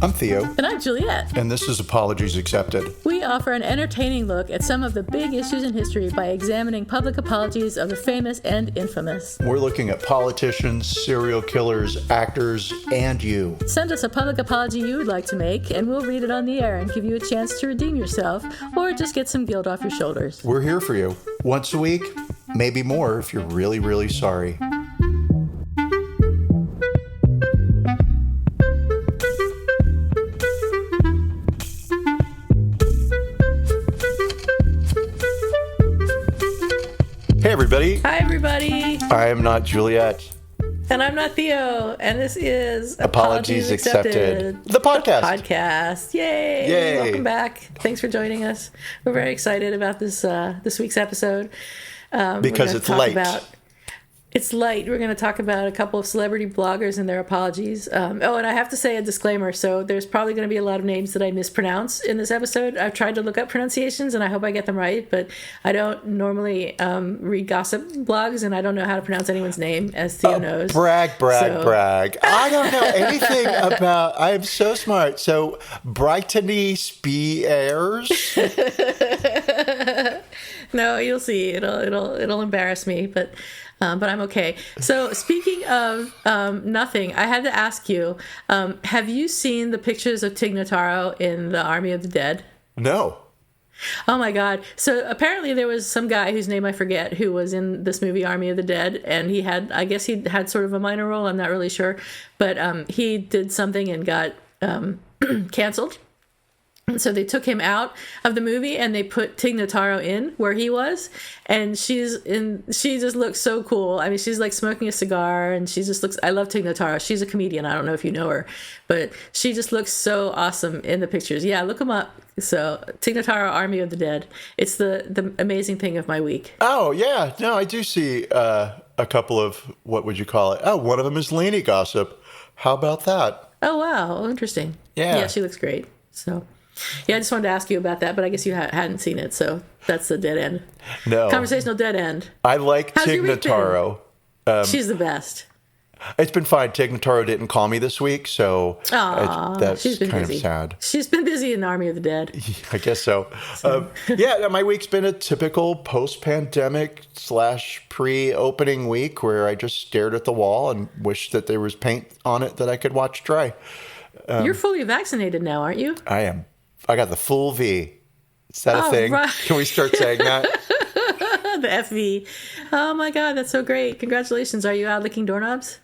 I'm Theo. And I'm Juliet. And this is Apologies Accepted. We offer an entertaining look at some of the big issues in history by examining public apologies of the famous and infamous. We're looking at politicians, serial killers, actors, and you. Send us a public apology you would like to make, and we'll read it on the air and give you a chance to redeem yourself, or just get some guilt off your shoulders. We're here for you. Once a week, maybe more if you're really, really sorry. Hey, everybody. Hi, everybody. I am not Juliet. And I'm not Theo. And this is Apologies Accepted. The podcast. Podcast. Yay. Yay. Welcome back. Thanks for joining us. We're very excited about this week's episode. Because it's light. It's light. We're going to talk about a couple of celebrity bloggers and their apologies. And I have to say a disclaimer. So there's probably going to be a lot of names that I mispronounce in this episode. I've tried to look up pronunciations, and I hope I get them right. But I don't normally read gossip blogs, and I don't know how to pronounce anyone's name, as Theo knows. Brag. I don't know anything about... I am so smart. So, Brittany Spears? No, you'll see. It'll embarrass me, but I'm okay. So speaking of nothing, I had to ask you, have you seen the pictures of Tig Notaro in the Army of the Dead? No. Oh my God. So apparently there was some guy whose name I forget who was in this movie Army of the Dead, and he had sort of a minor role. I'm not really sure, but he did something and got canceled. So they took him out of the movie and they put Tig Notaro in where he was, and she just looks so cool. I mean, she's like smoking a cigar, and she just looks. I love Tig Notaro. She's a comedian. I don't know if you know her, but she just looks so awesome in the pictures. Yeah, look them up. So Tig Notaro, Army of the Dead. It's the amazing thing of my week. Oh yeah, no, I do see a couple of, what would you call it? Oh, one of them is Lainey Gossip. How about that? Oh wow, interesting. Yeah, she looks great. So. Yeah, I just wanted to ask you about that, but I guess you hadn't seen it, so that's the dead end. No. Conversational dead end. I like Tig Notaro. She's the best. It's been fine. Tig Notaro didn't call me this week, so that's she's been kind busy. of sad. She's been busy in Army of the Dead. I guess so. Yeah, my week's been a typical post-pandemic / pre-opening week where I just stared at the wall and wished that there was paint on it that I could watch dry. You're fully vaccinated now, aren't you? I am. I got the full V. Is that a thing? Right. Can we start saying that? The FV. Oh my God, that's so great. Congratulations. Are you out licking doorknobs?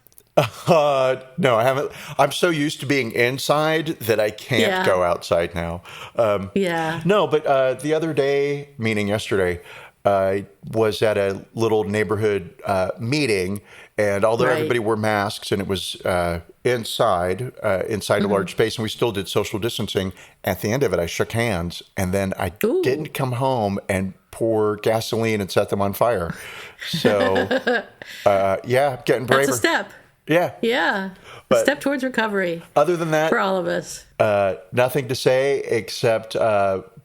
No, I haven't. I'm so used to being inside that I can't go outside now. No, but the other day, meaning yesterday, I was at a little neighborhood meeting, and although everybody wore masks and it was inside a large space, and we still did social distancing, at the end of it, I shook hands, and then I didn't come home and pour gasoline and set them on fire. So, getting braver. That's a step. Yeah. Yeah. A step towards recovery. Other than that, for all of us. Nothing to say except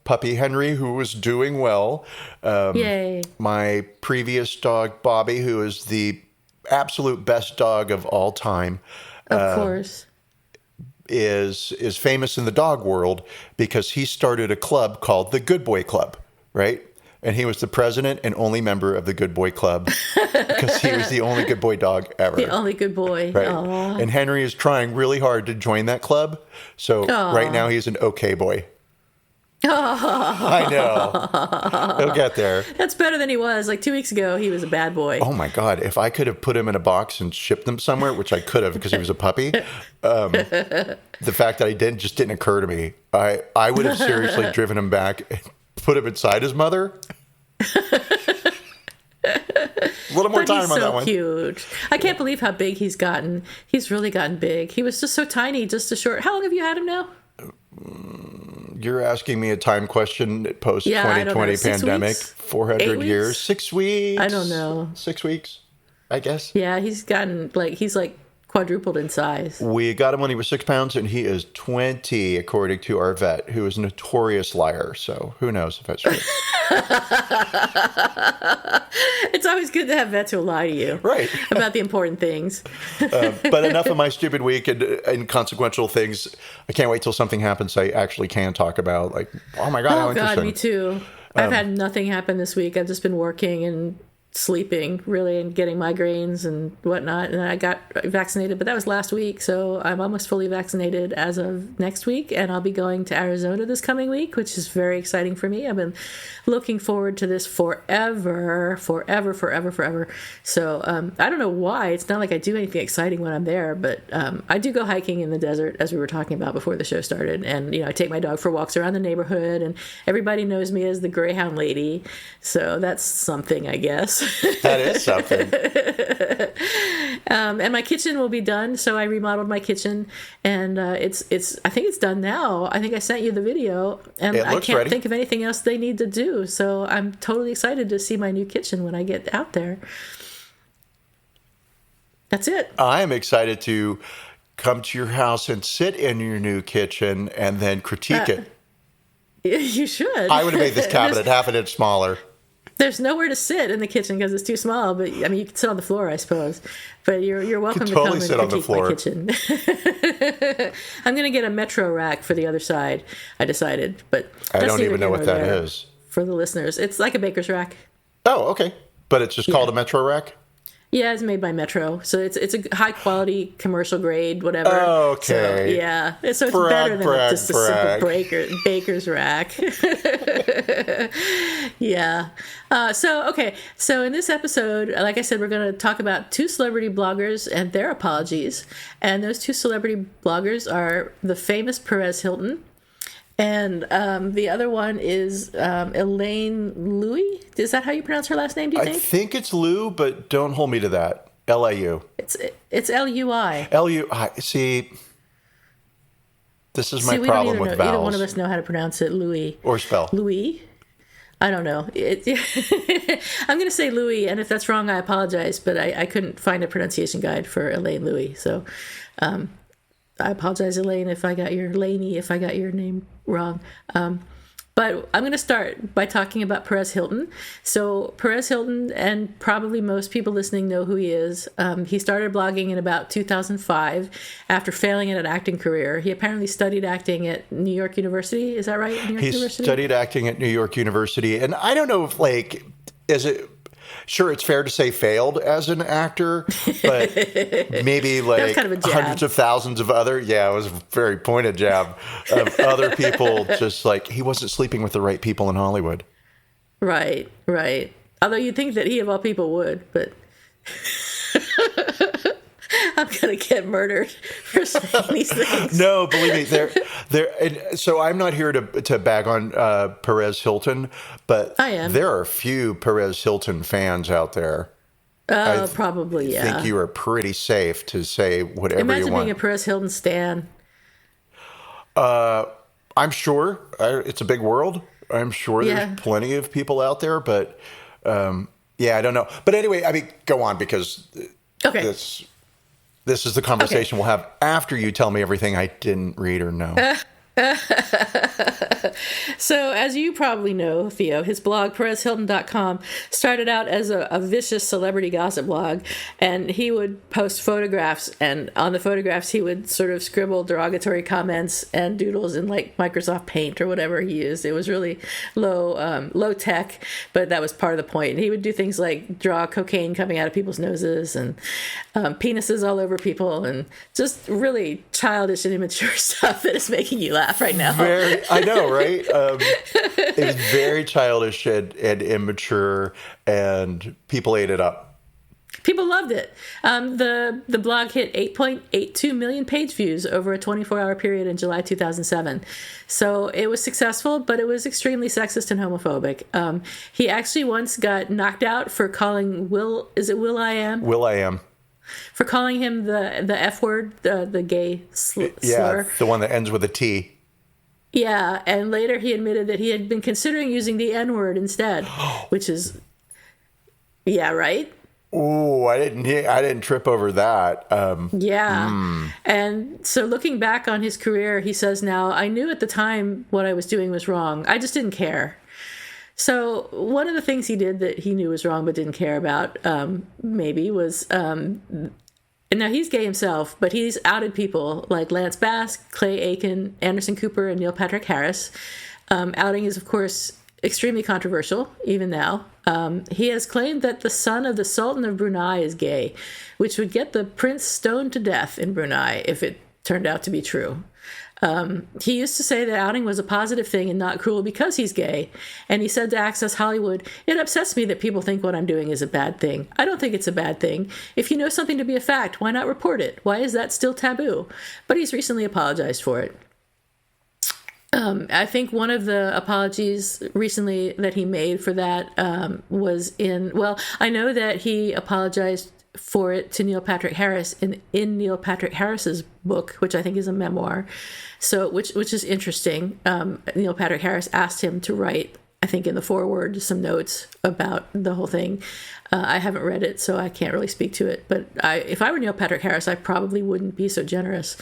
puppy Henry, who was doing well. Yay. My previous dog, Bobby, who is the absolute best dog of all time. Of course. Is famous in the dog world because he started a club called the Good Boy Club, right? And he was the president and only member of the Good Boy Club because he was the only good boy dog ever. The only good boy. Right. Aww. And Henry is trying really hard to join that club. So right now he's an okay boy. I know. He'll get there. That's better than he was. Like 2 weeks ago, he was a bad boy. Oh, my God. If I could have put him in a box and shipped him somewhere, which I could have because he was a puppy, the fact that I just didn't occur to me. I would have seriously driven him back and put him inside his mother. A little more time on that one. He's so cute. I can't believe how big he's gotten. He's really gotten big. He was just so tiny, just a short... How long have you had him now? You're asking me a time question post 2020 pandemic. 400 years, 6 weeks. I don't know. 6 weeks, I guess. Yeah, he's gotten he's quadrupled in size. We got him when he was 6 pounds, and he is 20, according to our vet, who is a notorious liar. So who knows if that's true. It's always good to have vets who lie to you. Right. About the important things. But enough of my stupid week and inconsequential things. I can't wait till something happens I actually can talk about. Like, oh my God, how interesting. Oh God, me too. I've had nothing happen this week. I've just been working and sleeping, really, and getting migraines and whatnot. And I got vaccinated, but that was last week. So I'm almost fully vaccinated as of next week. And I'll be going to Arizona this coming week, which is very exciting for me. I've been looking forward to this forever. So I don't know why. It's not like I do anything exciting when I'm there, but I do go hiking in the desert, as we were talking about before the show started. And, I take my dog for walks around the neighborhood, and everybody knows me as the Greyhound Lady. So that's something, I guess. That is something. And my kitchen will be done. So I remodeled my kitchen, and I think it's done now. I think I sent you the video, and I can't think of anything else they need to do. So I'm totally excited to see my new kitchen when I get out there. That's it. I am excited to come to your house and sit in your new kitchen and then critique it. You should. I would have made this cabinet half an inch smaller. There's nowhere to sit in the kitchen because it's too small. But I mean, you can sit on the floor, I suppose. But you're welcome to come and critique my kitchen. I'm going to get a Metro rack for the other side, I decided. But I don't even know what that is. For the listeners, it's like a baker's rack. Oh, okay. But it's just called a Metro rack? Yeah, it's made by Metro, so it's a high quality commercial grade, whatever. Okay. So, yeah, so it's better than just a simple baker's rack. Yeah. So in this episode, like I said, we're going to talk about two celebrity bloggers and their apologies, and those two celebrity bloggers are the famous Perez Hilton. And the other one is Elaine Louie. Is that how you pronounce her last name, do you think? I think it's Lou, but don't hold me to that. L-A-U. It's L-U-I. L-U-I. See, this is my problem with vowels. Either one of us know how to pronounce it, Louie. Or spell. Louie? I don't know. I'm going to say Louie, and if that's wrong, I apologize. But I couldn't find a pronunciation guide for Elaine Louie, so... I apologize, Elaine, if I got your name wrong. But I'm going to start by talking about Perez Hilton. So Perez Hilton, and probably most people listening know who he is. He started blogging in about 2005 after failing in an acting career. He apparently studied acting at New York University. Is that right? He studied acting at New York University. And I don't know if, sure, it's fair to say failed as an actor, but maybe kind of hundreds of thousands of other, it was a very pointed jab, of other people just he wasn't sleeping with the right people in Hollywood. Right. Although you'd think that he of all people would, but... I'm gonna get murdered for saying these things. No, believe me, so I'm not here to bag on Perez Hilton, but I am. There are a few Perez Hilton fans out there. Probably, yeah. I think you are pretty safe to say whatever you want. Imagine being a Perez Hilton stan. I'm sure it's a big world. I'm sure there's plenty of people out there, but I don't know. But anyway, I mean, go on because This is the conversation we'll have after you tell me everything I didn't read or know. So, as you probably know, Theo, his blog, PerezHilton.com, started out as a vicious celebrity gossip blog, and he would post photographs, and on the photographs he would sort of scribble derogatory comments and doodles in Microsoft Paint or whatever he used. It was really low tech, but that was part of the point. And he would do things like draw cocaine coming out of people's noses and penises all over people, and just really childish and immature stuff that is making you laugh right now. I know, right? It was very childish and immature, and people ate it up. People loved it. The blog hit 8.82 million page views over a 24-hour period in July 2007. So it was successful, but it was extremely sexist and homophobic. He actually once got knocked out for calling Will.i.am? Will.i.am. For calling him the F word, the gay slur. Yeah, the one that ends with a T. Yeah, and later he admitted that he had been considering using the N-word instead, which is, right? Oh, I didn't trip over that. And so looking back on his career, he says now, I knew at the time what I was doing was wrong. I just didn't care. So one of the things he did that he knew was wrong but didn't care about, maybe, was... and now he's gay himself, but he's outed people like Lance Bass, Clay Aiken, Anderson Cooper, and Neil Patrick Harris. Outing is, of course, extremely controversial, even now. He has claimed that the son of the Sultan of Brunei is gay, which would get the prince stoned to death in Brunei if it turned out to be true. He used to say that outing was a positive thing and not cruel because he's gay. And he said to Access Hollywood, "It upsets me that people think what I'm doing is a bad thing. I don't think it's a bad thing. If you know something to be a fact, why not report it? Why is that still taboo?" But he's recently apologized for it. I think one of the apologies recently that he made for that was I know that he apologized for it to Neil Patrick Harris in Neil Patrick Harris's book, which I think is a memoir. So, which is interesting. Neil Patrick Harris asked him to write, I think in the foreword, some notes about the whole thing. I haven't read it, so I can't really speak to it. But if I were Neil Patrick Harris, I probably wouldn't be so generous.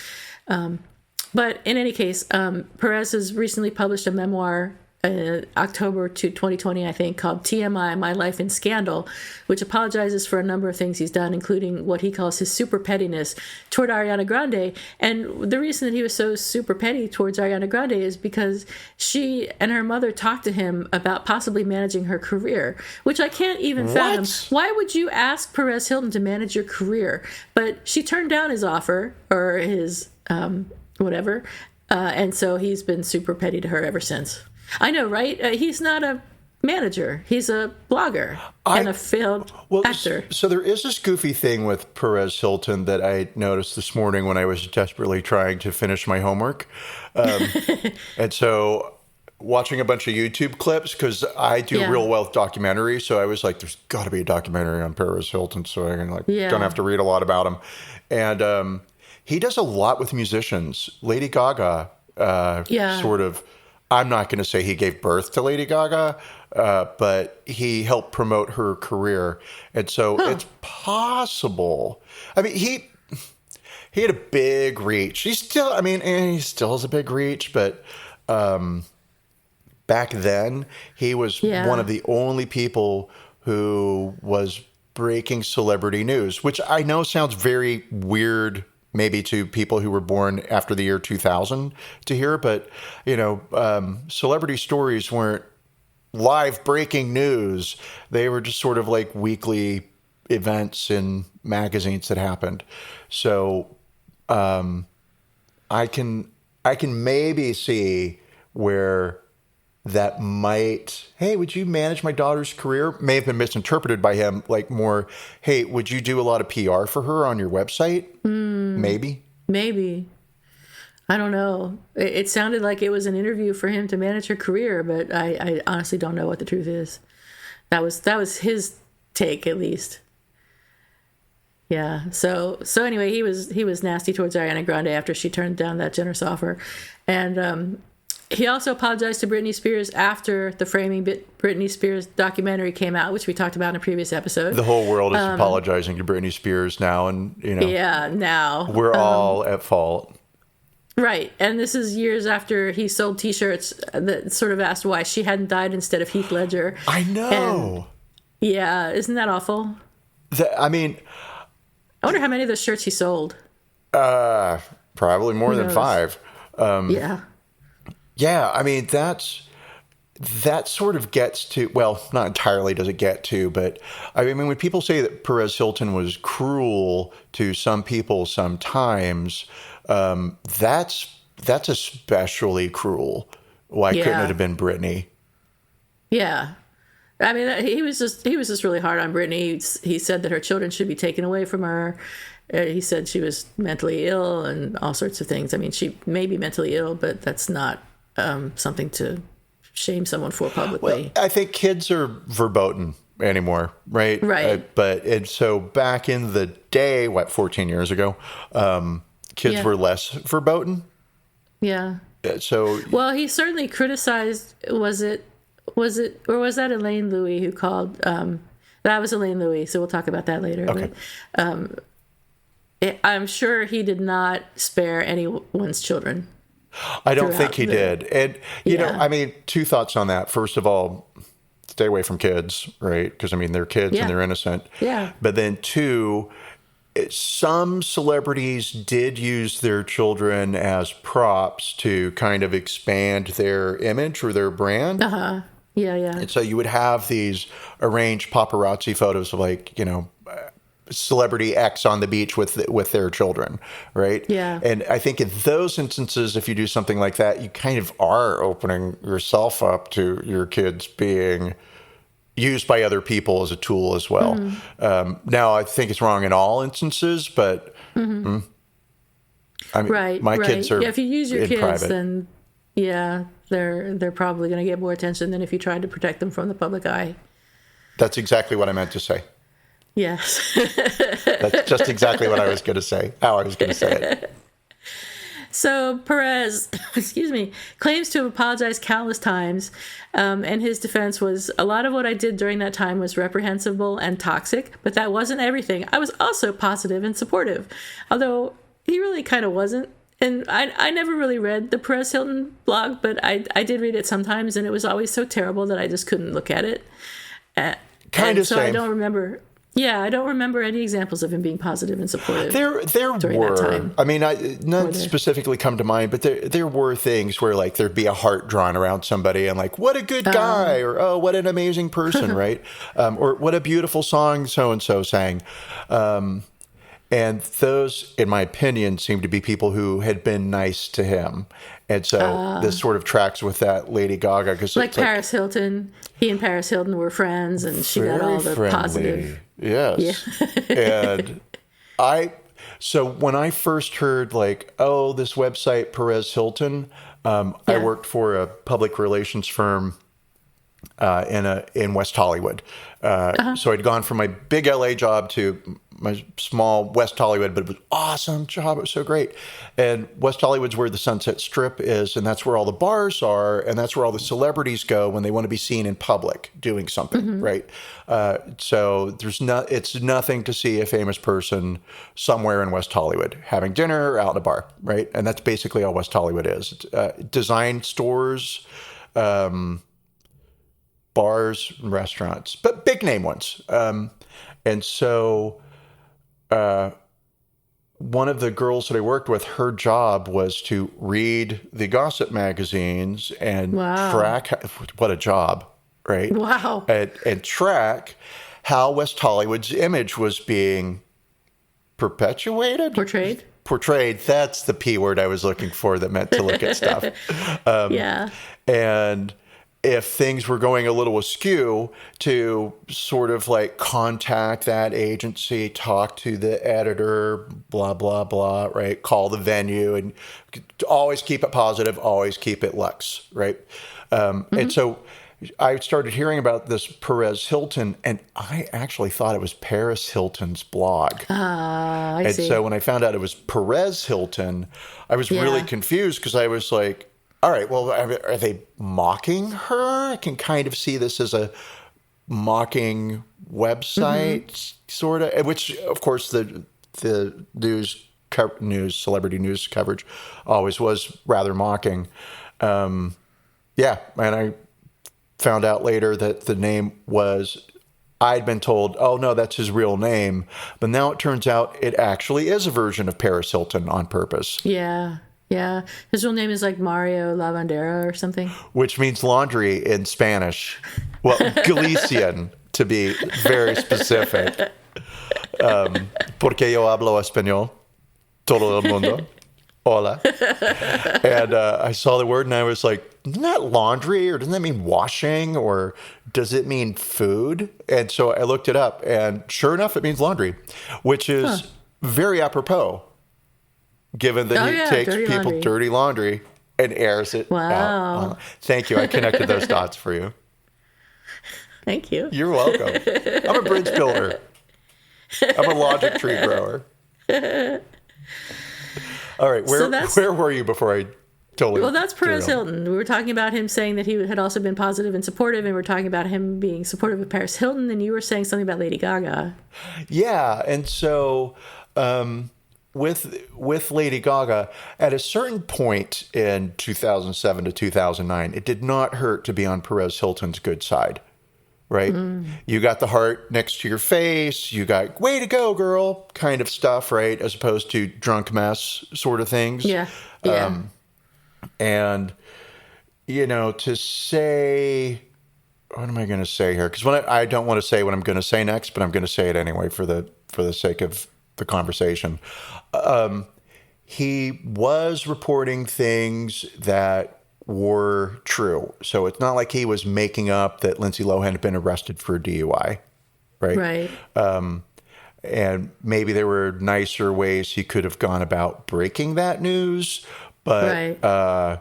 But in any case, Perez has recently published a memoir in October 2020, I think, called TMI, My Life in Scandal, which apologizes for a number of things he's done, including what he calls his super pettiness toward Ariana Grande. And the reason that he was so super petty towards Ariana Grande is because she and her mother talked to him about possibly managing her career, which I can't even fathom. Why would you ask Perez Hilton to manage your career? But she turned down his offer, or his whatever, and so he's been super petty to her ever since. I know, right? He's not a manager. He's a blogger and a failed actor. So there is this goofy thing with Perez Hilton that I noticed this morning when I was desperately trying to finish my homework. And so watching a bunch of YouTube clips, because I do real wealth documentaries. So I was like, there's got to be a documentary on Perez Hilton so I can don't have to read a lot about him. And he does a lot with musicians. Lady Gaga sort of... I'm not going to say he gave birth to Lady Gaga, but he helped promote her career. And so it's possible. I mean, he had a big reach. He still has a big reach, but back then he was one of the only people who was breaking celebrity news, which I know sounds very weird maybe to people who were born after the year 2000 to hear, but, celebrity stories weren't live breaking news. They were just sort of like weekly events in magazines that happened. So I can maybe see where that might, hey, would you manage my daughter's career? May have been misinterpreted by him, like more, hey, would you do a lot of PR for her on your website? Maybe. I don't know. It sounded like it was an interview for him to manage her career, but I honestly don't know what the truth is. That was his take, at least. Yeah. So anyway, he was nasty towards Ariana Grande after she turned down that generous offer, and he also apologized to Britney Spears after the Framing Britney Spears documentary came out, which we talked about in a previous episode. The whole world is apologizing to Britney Spears now, and now we're all at fault. Right, and this is years after he sold T-shirts that sort of asked why she hadn't died instead of Heath Ledger. I know. And, isn't that awful? I wonder how many of those shirts he sold. Probably more than 5. Yeah, I mean, that sort of gets to, well, not entirely does it get to, but I mean, when people say that Perez Hilton was cruel to some people sometimes, that's especially cruel. Why couldn't it have been Britney? Yeah. I mean, he was just really hard on Britney. He said that her children should be taken away from her. He said she was mentally ill and all sorts of things. I mean, she may be mentally ill, but that's not something to shame someone for publicly. Well, I think kids are verboten anymore, right? Right. And so back in the day, 14 years ago, kids were less verboten. Yeah. So. Well, he certainly criticized, was it, or was that Elaine Louis who called That was Elaine Louis, so we'll talk about that later. Okay. But, I'm sure he did not spare anyone's children. I don't think he did. And, you know, I mean, two thoughts on that. First of all, stay away from kids, right? Because, I mean, they're kids and they're innocent. Yeah. But then two, some celebrities did use their children as props to kind of expand their image or their brand. Uh-huh. Yeah, yeah. And so you would have these arranged paparazzi photos of, like, you know, celebrity X on the beach with their children, right? Yeah. And I think in those instances, if you do something like that, you kind of are opening yourself up to your kids being used by other people as a tool as well. Now, I think it's wrong in all instances, but I mean, my kids are if you use your kids, private. then they're probably going to get more attention than if you tried to protect them from the public eye. That's exactly what I meant to say. Yes. That's just exactly what I was going to say, how I was going to say it. So Perez, claims to have apologized countless times, and his defense was, a lot of what I did during that time was reprehensible and toxic, but that wasn't everything. I was also positive and supportive, although he really kind of wasn't. And I never really read the Perez Hilton blog, but I did read it sometimes, and it was always so terrible that I just couldn't look at it. Kind of so same. I don't remember. Yeah, I don't remember any examples of him being positive and supportive. There during were. That time. I mean, none specifically come to mind, but there were things where, like, there'd be a heart drawn around somebody, and, like, what a good guy, or oh, what an amazing person, right? Or what a beautiful song so and so sang. And those, in my opinion, seem to be people who had been nice to him. And so this sort of tracks with that Lady Gaga. Cause like Paris Hilton. He and Paris Hilton were friends, and she got all the friendly. positive. Yes. Yeah. And so when I first heard, like, oh, this website, Perez Hilton, I worked for a public relations firm in West Hollywood. So I'd gone from my big LA job to my small West Hollywood, but it was an awesome job. It was so great. And West Hollywood's where the Sunset Strip is, and that's where all the bars are, and that's where all the celebrities go when they want to be seen in public doing something, right? So it's nothing to see a famous person somewhere in West Hollywood having dinner or out in a bar, right? And that's basically all West Hollywood is. Design stores, bars and restaurants, but big name ones. And so one of the girls that I worked with, her job was to read the gossip magazines and track, what a job, right? Wow. And track how West Hollywood's image was being perpetuated? Portrayed. That's the P word I was looking for that meant to look at stuff. And if things were going a little askew, to sort of like contact that agency, talk to the editor, blah, blah, blah, right? Call the venue, and always keep it positive, always keep it luxe, right? And so I started hearing about this Perez Hilton, and I actually thought it was Paris Hilton's blog. I see. So when I found out it was Perez Hilton, I was really confused, because I was like, all right, well, are they mocking her? I can kind of see this as a mocking website, sort of, which, of course, the celebrity news coverage always was rather mocking. And I found out later that the name was, I'd been told, oh, no, that's his real name. But now it turns out it actually is a version of Paris Hilton on purpose. Yeah. Yeah. His real name is like Mario Lavandera or something. Which means laundry in Spanish. Well, Galician, to be very specific. Porque yo hablo español. Todo el mundo. Hola. And I saw the word and I was like, isn't that laundry, or doesn't that mean washing, or does it mean food? And so I looked it up, and sure enough, it means laundry, which is very apropos, given that he takes people's dirty laundry and airs it out. Thank you. I connected those dots for you. Thank you. You're welcome. I'm a bridge builder. I'm a logic tree grower. All right. Where were you before I totally. Well, that's Perez Hilton. We were talking about him saying that he had also been positive and supportive, and we're talking about him being supportive of Perez Hilton, and you were saying something about Lady Gaga. Yeah, and so with Lady Gaga, at a certain point in 2007 to 2009, it did not hurt to be on Perez Hilton's good side, right? You got the heart next to your face, you got way to go, girl kind of stuff, right? As opposed to drunk mess sort of things. Yeah. And, to say, what am I going to say here? Because I don't want to say what I'm going to say next, but I'm going to say it anyway for the sake of the conversation. He was reporting things that were true. So it's not like he was making up that Lindsay Lohan had been arrested for a DUI, right? Right. And maybe there were nicer ways he could have gone about breaking that news, but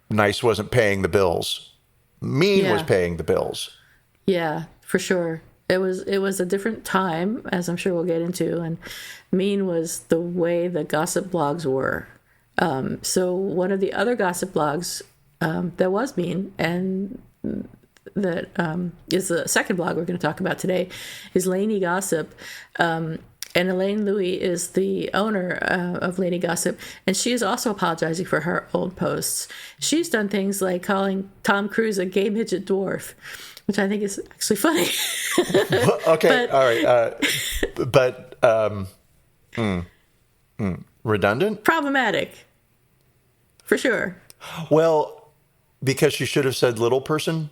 Nice wasn't paying the bills. Mean was paying the bills. Yeah, for sure. It was a different time, as I'm sure we'll get into, and Mean was the way the gossip blogs were. So one of the other gossip blogs that was Mean, and that is the second blog we're going to talk about today, is Lainey Gossip. And Elaine Louie is the owner of Lady Gossip, and she is also apologizing for her old posts. She's done things like calling Tom Cruise a gay midget dwarf, which I think is actually funny. Okay, all right. Redundant? Problematic, for sure. Well, because she should have said little person?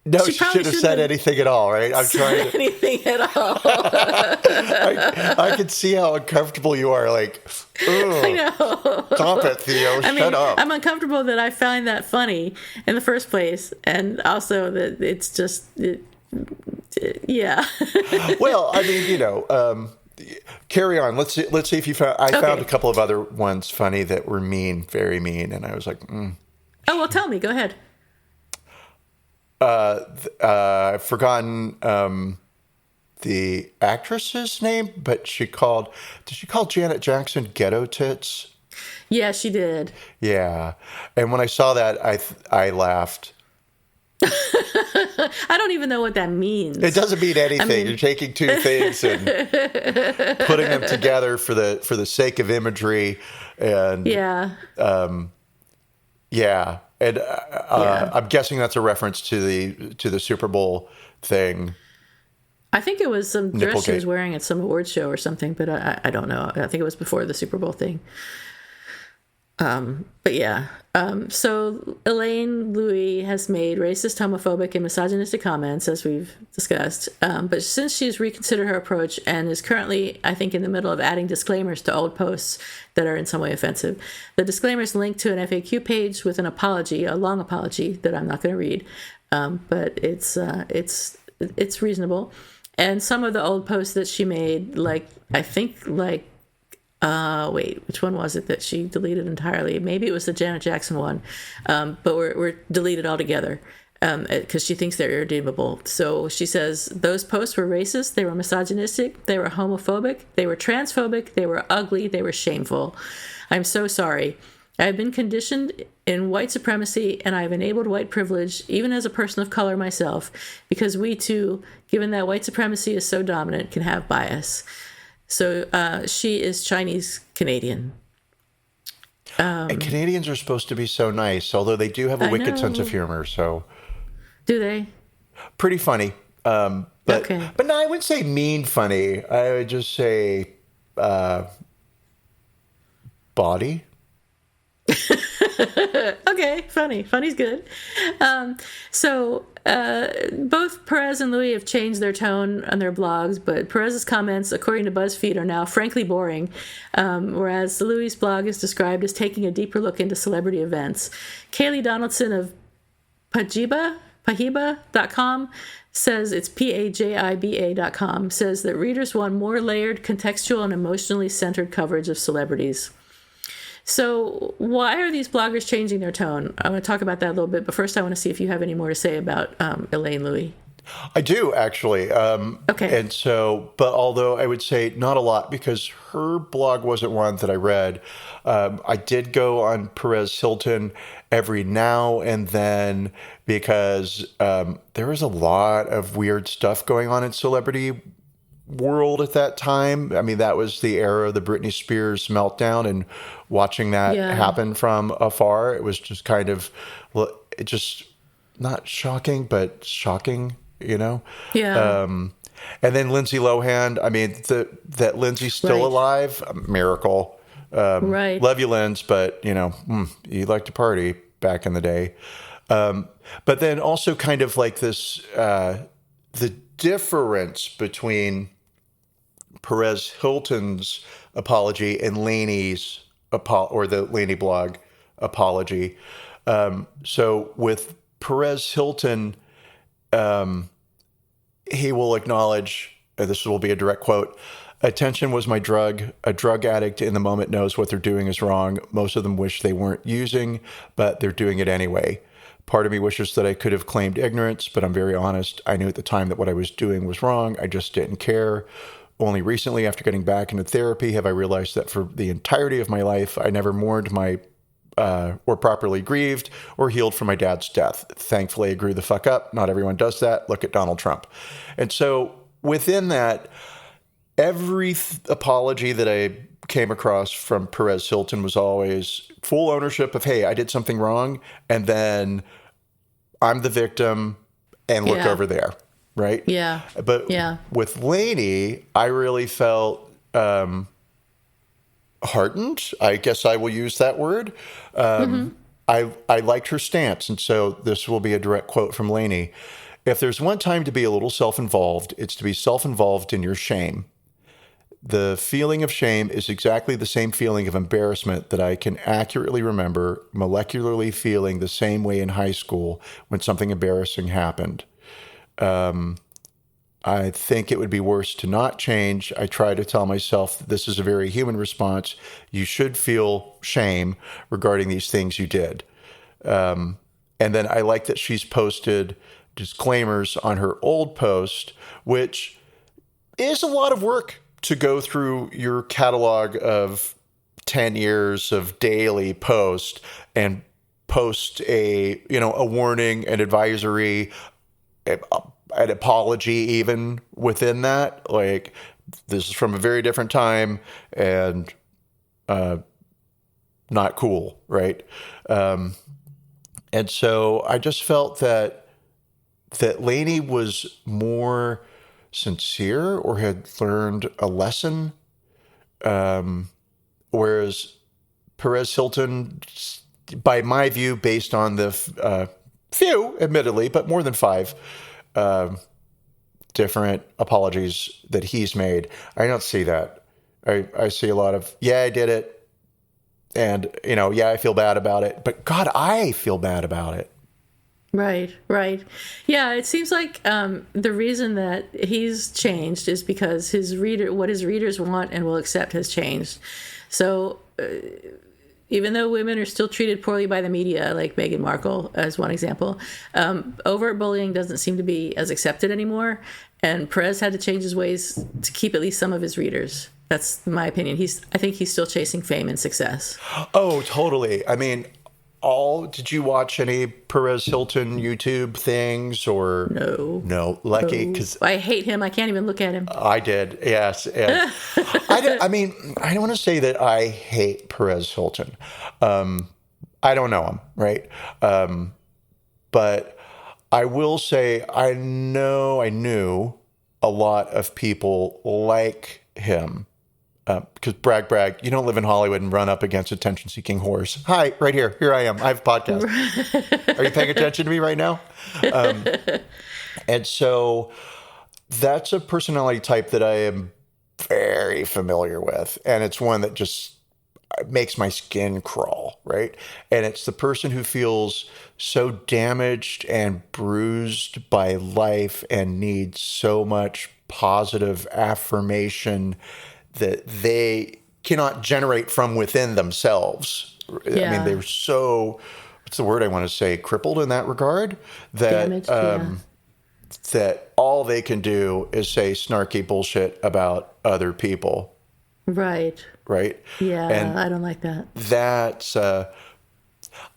No, she should have said anything at all, right? I'm trying to... anything at all. I can see how uncomfortable you are. Like, I know. Stop it, Theo. Shut up. I'm uncomfortable that I find that funny in the first place, and also that it's just, yeah. Well, I mean, carry on. Let's see if you found. I found a couple of other ones funny that were mean, very mean, and I was like, Oh well, tell me. Go ahead. I've forgotten the actress's name, but did she call Janet Jackson ghetto tits? Yeah, she did. Yeah. And when I saw that, I laughed. I don't even know what that means. It doesn't mean anything. You're taking two things and putting them together for the sake of imagery. And yeah. Yeah. And I'm guessing that's a reference to the Super Bowl thing. I think it was some dress she was wearing at some awards show or something, but I don't know. I think it was before the Super Bowl thing. But yeah. So Elaine Louie has made racist, homophobic, and misogynistic comments, as we've discussed. But since she's reconsidered her approach and is currently, I think, in the middle of adding disclaimers to old posts that are in some way offensive, the disclaimers link to an FAQ page with an apology, a long apology that I'm not going to read, but it's reasonable. And some of the old posts that she made, which one was it that she deleted entirely? Maybe it was the Janet Jackson one, but were deleted altogether because she thinks they're irredeemable. So she says, those posts were racist, they were misogynistic, they were homophobic, they were transphobic, they were ugly, they were shameful. I'm so sorry. I have been conditioned in white supremacy, and I have enabled white privilege, even as a person of color myself, because we too, given that white supremacy is so dominant, can have bias. So she is Chinese Canadian. And Canadians are supposed to be so nice, although they do have a wicked sense of humor. So, do they? Pretty funny, but no, I wouldn't say mean funny. I would just say body. Okay, funny. Funny's good. So both Perez and Louie have changed their tone on their blogs, but Perez's comments, according to BuzzFeed, are now frankly boring, whereas Louie's blog is described as taking a deeper look into celebrity events. Kaylee Donaldson of Pajiba.com says, it's Pajiba.com, says that readers want more layered, contextual, and emotionally centered coverage of celebrities. So why are these bloggers changing their tone? I want to talk about that a little bit, but first I want to see if you have any more to say about Elaine Louie. I do, actually. Okay. And so, but although I would say not a lot, because her blog wasn't one that I read, I did go on Perez Hilton every now and then because there was a lot of weird stuff going on in celebrity world at that time. I mean, that was the era of the Britney Spears meltdown, and watching that happen from afar, it was just kind of, well, it just not shocking, but shocking, you know? Yeah. And then Lindsay Lohan, I mean, that Lindsay's still alive, a miracle. Right. Love you, Linz, but, you know, you like to party back in the day. But then also kind of like this, the difference between Perez Hilton's apology and Laney's or the Laney blog apology. So with Perez Hilton, he will acknowledge, this will be a direct quote, "Attention was my drug. A drug addict in the moment knows what they're doing is wrong. Most of them wish they weren't using, but they're doing it anyway. Part of me wishes that I could have claimed ignorance, but I'm very honest. I knew at the time that what I was doing was wrong. I just didn't care. Only recently, after getting back into therapy, have I realized that for the entirety of my life, I never mourned or properly grieved or healed from my dad's death. Thankfully, I grew the fuck up. Not everyone does that. Look at Donald Trump." And so within that, every apology that I came across from Perez Hilton was always full ownership of, hey, I did something wrong, and then I'm the victim, and look over there, right? Yeah. But with Laney, I really felt heartened. I guess I will use that word. I liked her stance, and so this will be a direct quote from Laney. "If there's one time to be a little self-involved, it's to be self-involved in your shame. The feeling of shame is exactly the same feeling of embarrassment that I can accurately remember molecularly feeling the same way in high school when something embarrassing happened. I think it would be worse to not change. I try to tell myself that this is a very human response. You should feel shame regarding these things you did." And then I like that she's posted disclaimers on her old post, which is a lot of work to go through your catalog of 10 years of daily post and post a warning, an advisory, an apology even within that. Like, this is from a very different time and not cool, right? And so I just felt that Laney was more sincere or had learned a lesson, whereas Perez Hilton, by my view, based on the few, admittedly, but more than 5 different apologies that he's made, I don't see that. I see a lot of, yeah, I did it, and, yeah, I feel bad about it, but God, I feel bad about it. Right. Yeah, it seems like the reason that he's changed is because what his readers want and will accept has changed. So even though women are still treated poorly by the media, like Meghan Markle as one example, overt bullying doesn't seem to be as accepted anymore. And Perez had to change his ways to keep at least some of his readers. That's my opinion. I think he's still chasing fame and success. Oh, totally. I mean, did you watch any Perez Hilton YouTube things or? No, lucky, because I hate him. I can't even look at him. I did, yes. I mean, I don't want to say that I hate Perez Hilton. I don't know him, right? But I will say I knew a lot of people like him. Because brag, you don't live in Hollywood and run up against attention-seeking whores. Hi, right here. Here I am. I have a podcast. Are you paying attention to me right now? And so that's a personality type that I am very familiar with. And it's one that just makes my skin crawl, right? And it's the person who feels so damaged and bruised by life and needs so much positive affirmation that they cannot generate from within themselves. Yeah. I mean, they're so, what's the word I want to say, crippled in that regard, that that all they can do is say snarky bullshit about other people. Right. Right? Yeah, and I don't like that. That's, I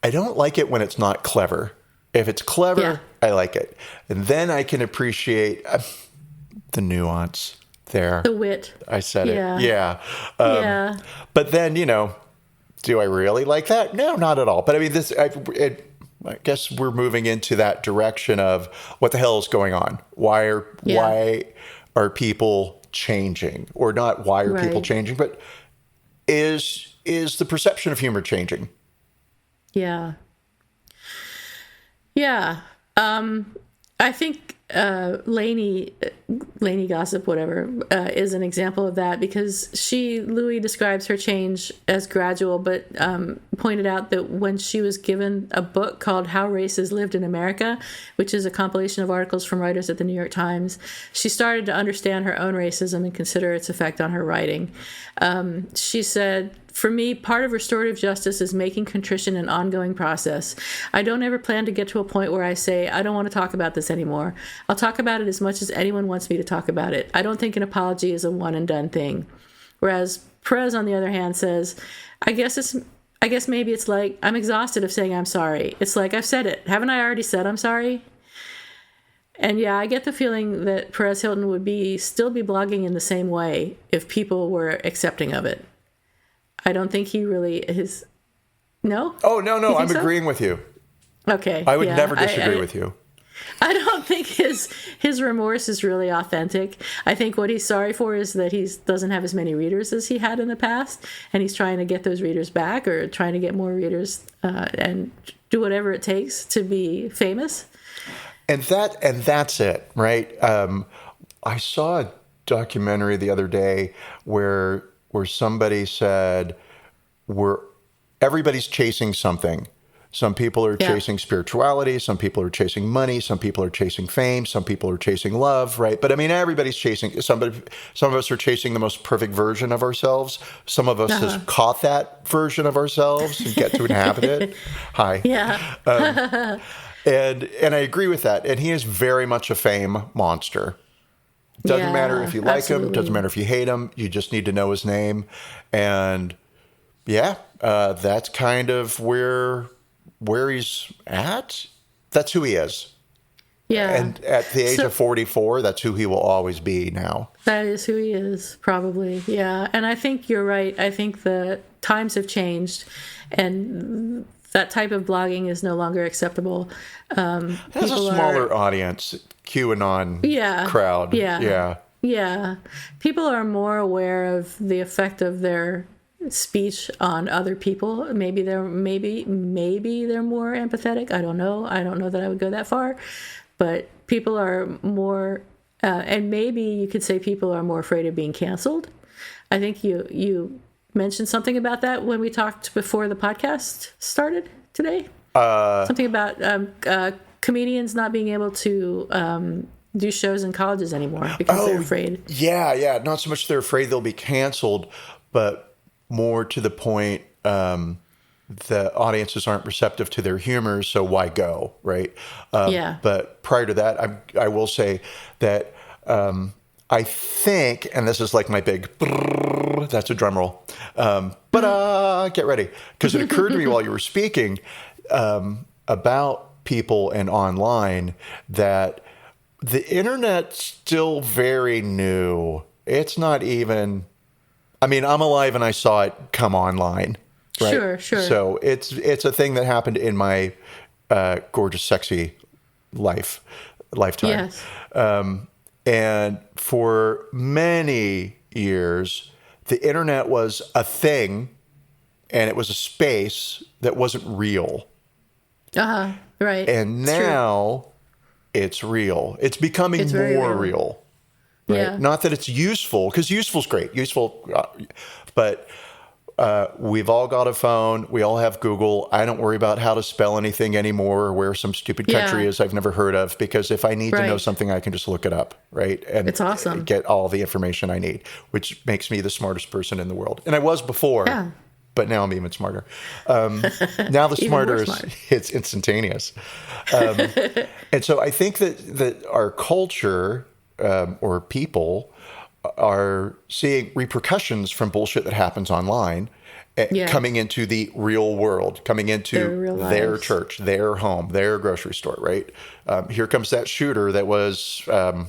don't like it when it's not clever. If it's clever, I like it. And then I can appreciate the nuance there. The wit. I said it. Yeah. But then, do I really like that? No, not at all. But I mean, I guess we're moving into that direction of what the hell is going on? Why are people changing? Or not why are people changing, but is the perception of humor changing? Yeah. Yeah. I think Lainey Gossip, whatever, is an example of that, because Louis describes her change as gradual, but pointed out that when she was given a book called How Races Lived in America, which is a compilation of articles from writers at the New York Times, she started to understand her own racism and consider its effect on her writing. She said, "For me, part of restorative justice is making contrition an ongoing process. I don't ever plan to get to a point where I say, I don't want to talk about this anymore. I'll talk about it as much as anyone wants me to talk about it. I don't think an apology is a one and done thing." Whereas Perez, on the other hand, says, I guess maybe it's like, I'm exhausted of saying I'm sorry. It's like, I've said it. Haven't I already said I'm sorry? And I get the feeling that Perez Hilton would still be blogging in the same way if people were accepting of it. I don't think he really is. No? Oh, no. I'm agreeing with you. Okay. I would never disagree with you. I don't think his remorse is really authentic. I think what he's sorry for is that he doesn't have as many readers as he had in the past, and he's trying to get those readers back, or trying to get more readers and do whatever it takes to be famous. And that's it, right? I saw a documentary the other day where somebody said everybody's chasing something. Some people are chasing spirituality. Some people are chasing money. Some people are chasing fame. Some people are chasing love, right? But I mean, everybody's chasing somebody. Some of us are chasing the most perfect version of ourselves. Some of us have caught that version of ourselves and get to inhabit it. Hi. Yeah. And I agree with that. And he is very much a fame monster. Doesn't matter if you like him. Doesn't matter if you hate him. You just need to know his name. And that's kind of where he's at. That's who he is. Yeah. And at the age of 44, that's who he will always be now. That is who he is, probably. Yeah. And I think you're right. I think the times have changed, and that type of blogging is no longer acceptable. It has a smaller audience, QAnon crowd. Yeah. People are more aware of the effect of their speech on other people. Maybe they're more empathetic. I don't know. I don't know that I would go that far. But people are more, and maybe you could say people are more afraid of being canceled. I think you mentioned something about that when we talked before the podcast started today. Something about comedians not being able to do shows in colleges anymore because they're afraid. Yeah. Not so much they're afraid they'll be canceled, but more to the point, the audiences aren't receptive to their humor, so why go, right? But prior to that, I will say that I think, and this is like my big, that's a drum roll, get ready. Because it occurred to me while you were speaking about people and online that the internet's still very new. It's not even, I mean, I'm alive and I saw it come online. Right? Sure. So it's a thing that happened in my gorgeous, sexy lifetime. Yes. And for many years, the internet was a thing, and it was a space that wasn't real. Right. And now it's real. It's becoming more real. Right? Yeah. Not that it's useful, because useful's great. But we've all got a phone. We all have Google. I don't worry about how to spell anything anymore, or where some stupid country is I've never heard of, because if I need to know something, I can just look it up, right? And it's awesome. Get all the information I need, which makes me the smartest person in the world. And I was before. but now I'm even smarter. Now the smarter is it's instantaneous. And so I think that our culture or people are seeing repercussions from bullshit that happens online coming into the real world, coming into their church, their home, their grocery store, right? Here comes that shooter that was, I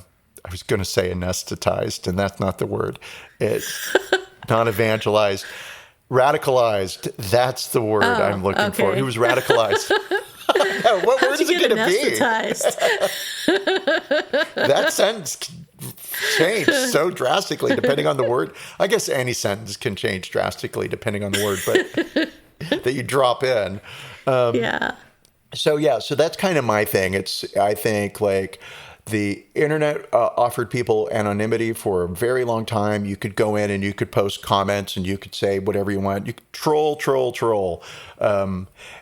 was going to say anesthetized, and that's not the word. It's not evangelized. Radicalized. That's the word I'm looking for. He was radicalized. What word is it going to be? That sentence changed so drastically depending on the word. I guess any sentence can change drastically depending on the word, but that you drop in. So that's kind of my thing. I think like the internet offered people anonymity for a very long time. You could go in and you could post comments and you could say whatever you want. You could troll.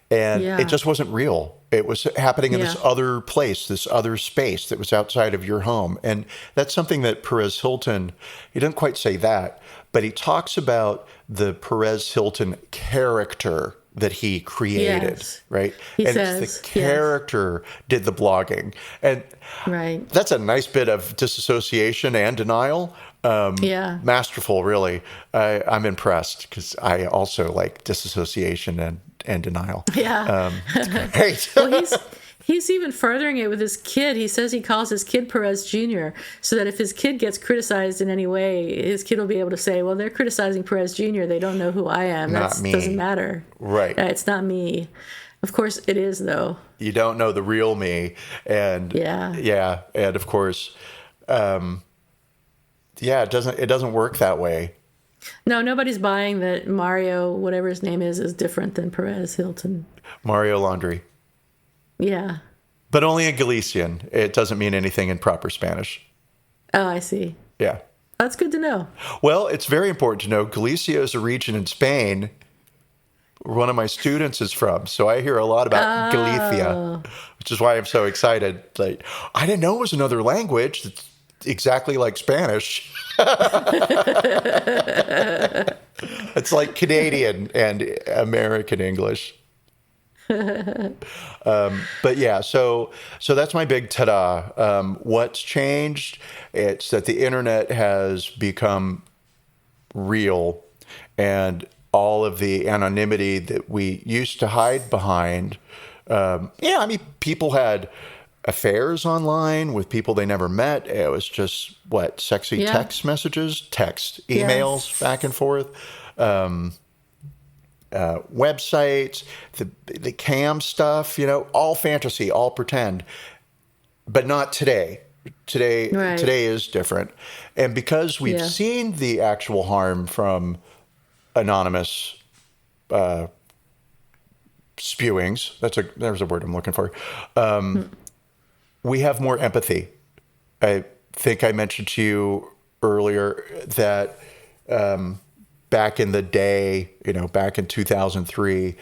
It just wasn't real. It was happening in this other place, this other space that was outside of your home. And that's something that Perez Hilton, he didn't quite say that, but he talks about the Perez Hilton character that he created, right? He and says, it's the character did the blogging. And that's a nice bit of disassociation and denial. Masterful, really. I'm impressed because I also like disassociation and denial. It's great. Well, he's even furthering it with his kid. He says he calls his kid Perez Jr. so that if his kid gets criticized in any way, his kid will be able to say, well, they're criticizing Perez Jr. They don't know who I am. That doesn't matter. Right. It's not me. Of course it is, though. You don't know the real me. And and of course, it doesn't work that way. No, nobody's buying that Mario, whatever his name is different than Perez Hilton. Mario Laundry. Yeah. But only in Galician. It doesn't mean anything in proper Spanish. Oh, I see. Yeah. That's good to know. Well, it's very important to know Galicia is a region in Spain where one of my students is from. So I hear a lot about Galicia, which is why I'm so excited. Like, I didn't know it was another language that's exactly like Spanish. It's like Canadian and American English. But yeah, so that's my big ta-da. What's changed? It's that the internet has become real, and all of the anonymity that we used to hide behind. People had affairs online with people they never met. It was just sexy text messages, emails back and forth. Websites, the cam stuff, all fantasy, all pretend, but not today. Today is different. And because we've seen the actual harm from anonymous spewings, there's a word I'm looking for. We have more empathy. I think I mentioned to you earlier that, back in the day, back in 2003,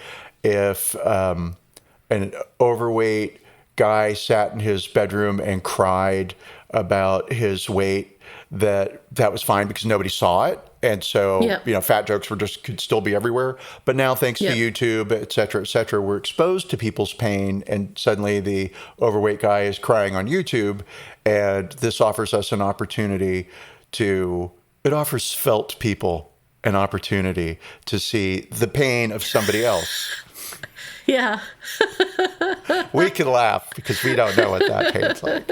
if an overweight guy sat in his bedroom and cried about his weight, that was fine because nobody saw it. And so, fat jokes could still be everywhere. But now, thanks to YouTube, et cetera, we're exposed to people's pain. And suddenly the overweight guy is crying on YouTube. And this offers us an opportunity it offers svelte people an opportunity to see the pain of somebody else. Yeah. We can laugh because we don't know what that pain's like.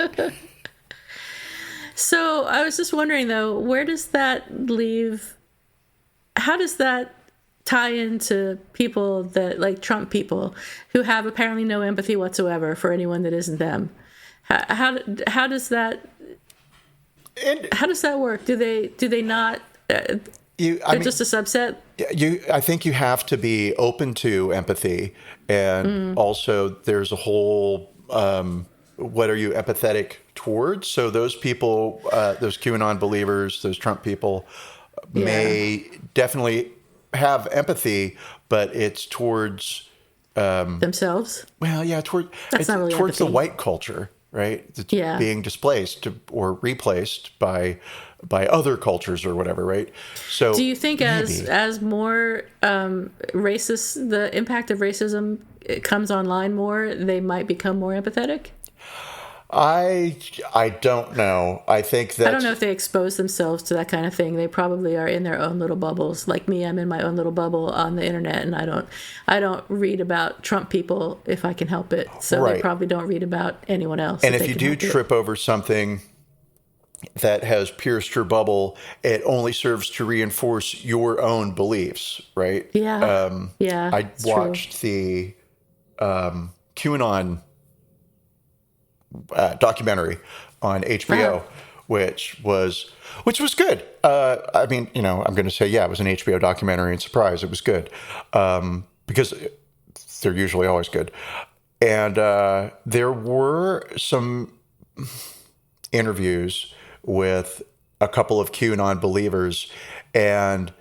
So I was just wondering, though, where does that leave? How does that tie into people that, like Trump people, who have apparently no empathy whatsoever for anyone that isn't them? How does that? How does that work? Do they not? They're just a subset. I think you have to be open to empathy, and also there's a whole. What are you empathetic towards? So those people, those QAnon believers, those Trump people, may definitely have empathy, but it's towards themselves. Well, yeah, towards the white culture, right? It's being displaced or replaced by by other cultures or whatever, right? So do you think as more racist, the impact of racism comes online more, they might become more empathetic? I don't know. I think that I don't know if they expose themselves to that kind of thing. They probably are in their own little bubbles. Like me, I'm in my own little bubble on the internet, and I don't read about Trump people if I can help it. So they probably don't read about anyone else. And if you do trip over something that has pierced your bubble, it only serves to reinforce your own beliefs, right? Yeah. I watched the QAnon documentary on HBO, which was good. I mean, I'm going to say, it was an HBO documentary, and surprise, it was good, because they're usually always good. And there were some interviews with a couple of QAnon believers, and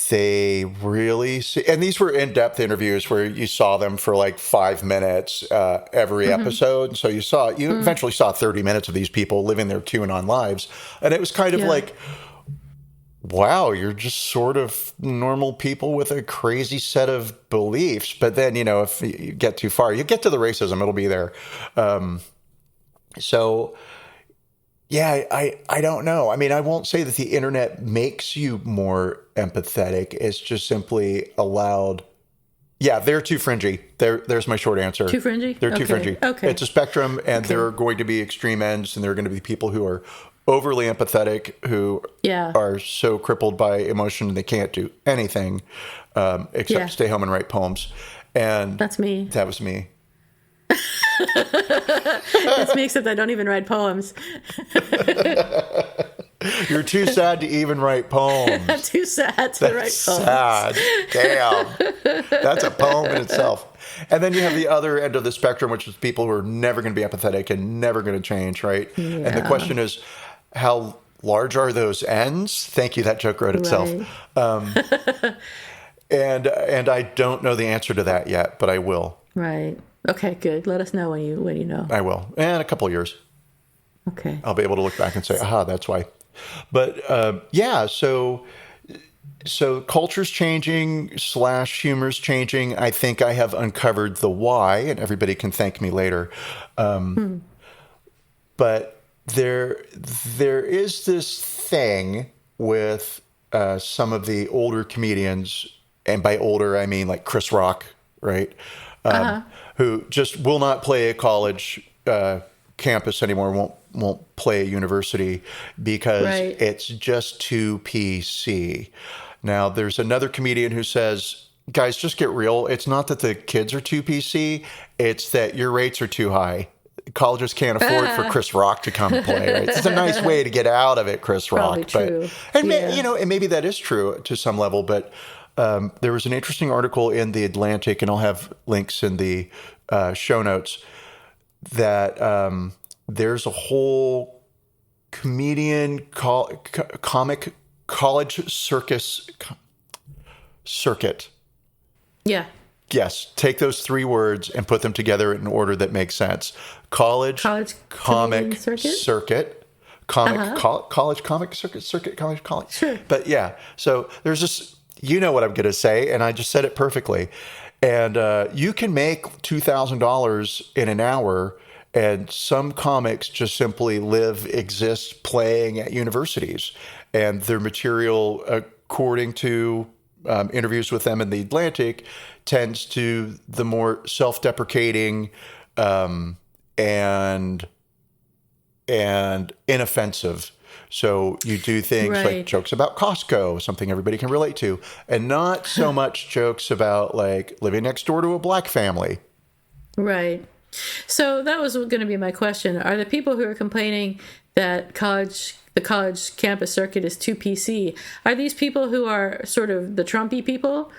they really and these were in-depth interviews where you saw them for like 5 minutes every episode. So you eventually saw 30 minutes of these people living their QAnon lives. And it was kind of like, wow, you're just sort of normal people with a crazy set of beliefs. But then, if you get too far, you get to the racism, it'll be there. Yeah, I don't know. I mean, I won't say that the internet makes you more empathetic. It's just simply allowed. Yeah, they're too fringy. There's my short answer. Too fringy? They're too fringy. Okay. It's a spectrum, and there are going to be extreme ends, and there are going to be people who are overly empathetic, who are so crippled by emotion they can't do anything except stay home and write poems. And that's me. That was me. That's me, except I don't even write poems. You're too sad to even write poems. I'm too sad to write poems. Sad. Damn. That's a poem in itself. And then you have the other end of the spectrum, which is people who are never going to be empathetic and never going to change, right? Yeah. And the question is, how large are those ends? Thank you. That joke wrote itself. Right. And I don't know the answer to that yet, but I will. Right. Okay, good. Let us know when you know. I will. In a couple of years. Okay. I'll be able to look back and say, aha, that's why. But so culture's changing / humor's changing. I think I have uncovered the why, and everybody can thank me later. But there is this thing with some of the older comedians, and by older I mean like Chris Rock, right? Who just will not play a college campus anymore, won't play a university because it's just too PC. Now, there's another comedian who says, guys, just get real. It's not that the kids are too PC. It's that your rates are too high. Colleges can't afford for Chris Rock to come play. Right? It's a nice way to get out of it, Chris Rock. True. And maybe that is true to some level, but there was an interesting article in The Atlantic, and I'll have links in the show notes, that there's a whole comic college circuit. Yeah. Yes. Take those 3 words and put them together in an order that makes sense. College comic circuit. College comic circuit, college. Sure. But yeah, so there's this, you know what I'm going to say, and I just said it perfectly. And you can make $2,000 in an hour, and some comics just simply exist playing at universities. And their material, according to interviews with them in The Atlantic, tends to the more self-deprecating and inoffensive. So you do things like jokes about Costco, something everybody can relate to, and not so much jokes about like living next door to a black family. Right. So that was going to be my question. Are the people who are complaining that the college campus circuit is too PC, are these people who are sort of the Trumpy people?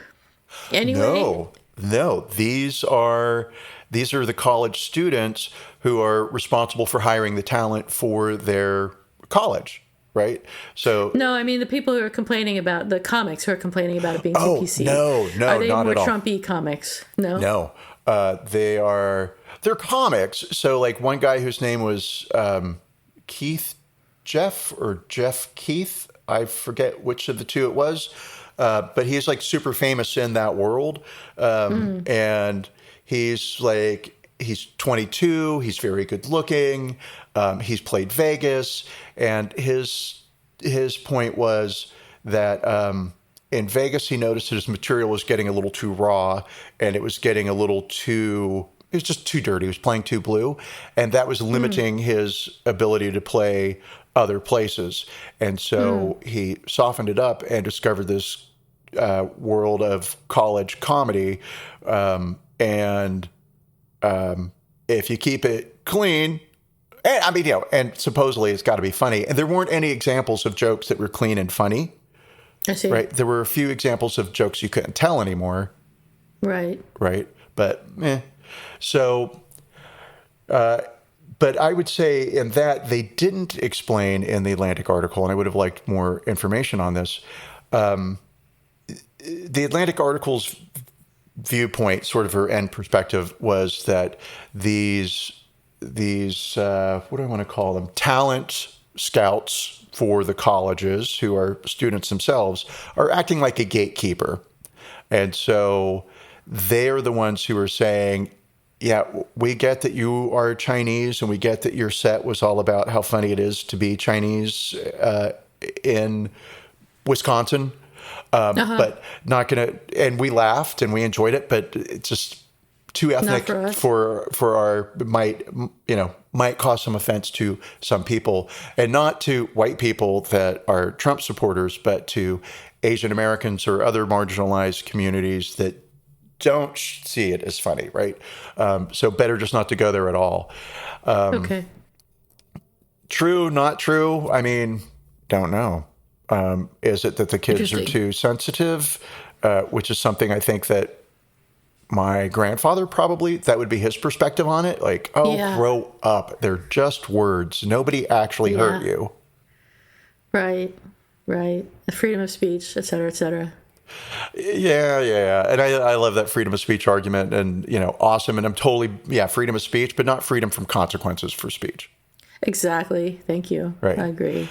Anyway? No. These are the college students who are responsible for hiring the talent for their college, right? So no, I mean the people who are complaining about the comics who are complaining about it being too PC. No, are they not more at all. Trumpy comics? No. They're comics. So like one guy whose name was Keith Jeff or Jeff Keith. I forget which of the two it was. But he's like super famous in that world. And he's 22. He's very good looking. He's played Vegas. And his point was that in Vegas, he noticed that his material was getting a little too raw and it was getting a little too, it was just too dirty. He was playing too blue. And that was limiting his ability to play other places. And so he softened it up and discovered this world of college comedy. And if you keep it clean, and, I mean, and supposedly it's got to be funny. And there weren't any examples of jokes that were clean and funny. I see. Right. There were a few examples of jokes you couldn't tell anymore. Right. Right. But, So, but I would say in that they didn't explain in the Atlantic article, and I would have liked more information on this. The Atlantic article's viewpoint, sort of her end perspective, was that these what do I want to call them? Talent scouts for the colleges, who are students themselves, are acting like a gatekeeper. And so they're the ones who are saying, yeah, we get that you are Chinese, and we get that your set was all about how funny it is to be Chinese in Wisconsin. But not gonna, and we laughed and we enjoyed it, but it's just too ethnic for our might cause some offense to some people, and not to white people that are Trump supporters, but to Asian Americans or other marginalized communities that don't see it as funny, right? So better just not to go there at all. Okay. True, not true? I mean, don't know. Is it that the kids are too sensitive? Which is something I think that my grandfather probably, that would be his perspective on it. Like, grow up. They're just words. Nobody actually hurt you. Right. The freedom of speech, et cetera, et cetera. Yeah. And I love that freedom of speech argument, and, awesome. And I'm totally, freedom of speech, but not freedom from consequences for speech. Exactly. Thank you. Right. I agree.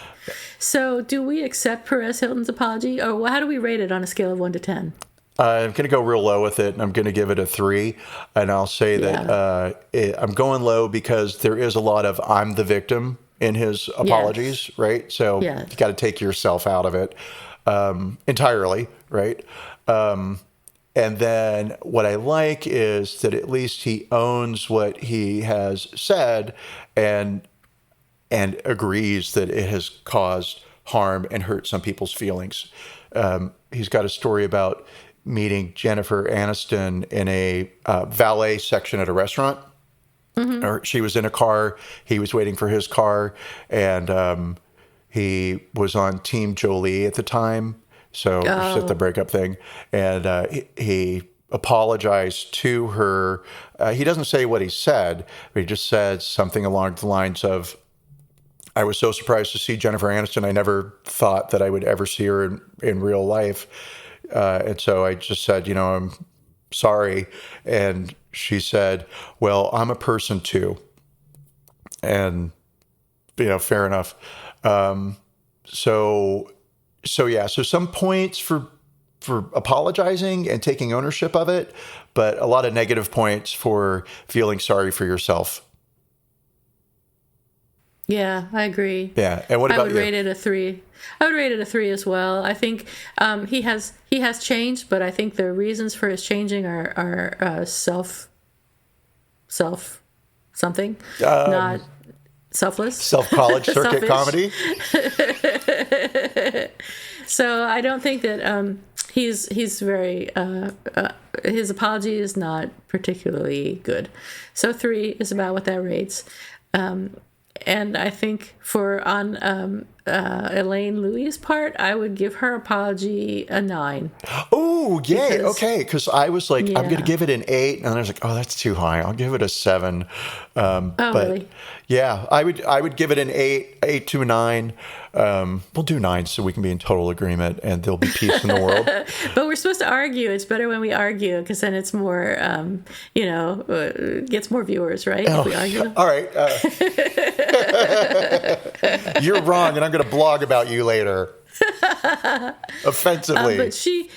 So do we accept Perez Hilton's apology, or how do we rate it on a scale of 1 to 10? I'm going to go real low with it, and I'm going to give it a 3. And I'll say that I'm going low because there is a lot of I'm the victim in his apologies, right? So you got to take yourself out of it entirely, right? And then what I like is that at least he owns what he has said and agrees that it has caused harm and hurt some people's feelings. He's got a story about meeting Jennifer Aniston in a valet section at a restaurant. Or she was in a car. He was waiting for his car, and he was on Team Jolie at the time. So it's just the breakup thing. And he apologized to her. He doesn't say what he said, but he just said something along the lines of, I was so surprised to see Jennifer Aniston. I never thought that I would ever see her in real life. And so I just said, I'm sorry. And she said, well, I'm a person too. And, fair enough. So some points for apologizing and taking ownership of it, but a lot of negative points for feeling sorry for yourself. Yeah, I agree. Yeah, and what about you? I would rate it a 3. I would rate it a 3 as well. I think he has changed, but I think the reasons for his changing are self something, not selfless. Self-college circuit comedy. So I don't think that he's very his apology is not particularly good. So 3 is about what that rates. And I think on Elaine Louie's part, I would give her apology a 9. Oh, yay. Okay. Because I was like, I'm going to give it an 8. And I was like, oh, that's too high. I'll give it a 7. Really? Yeah, I would give it an 8 to a 9. We'll do 9 so we can be in total agreement and there'll be peace in the world. But we're supposed to argue. It's better when we argue because then it's more, gets more viewers, right? If we argue. All right. You're wrong, and I'm going to blog about you later. Offensively. But she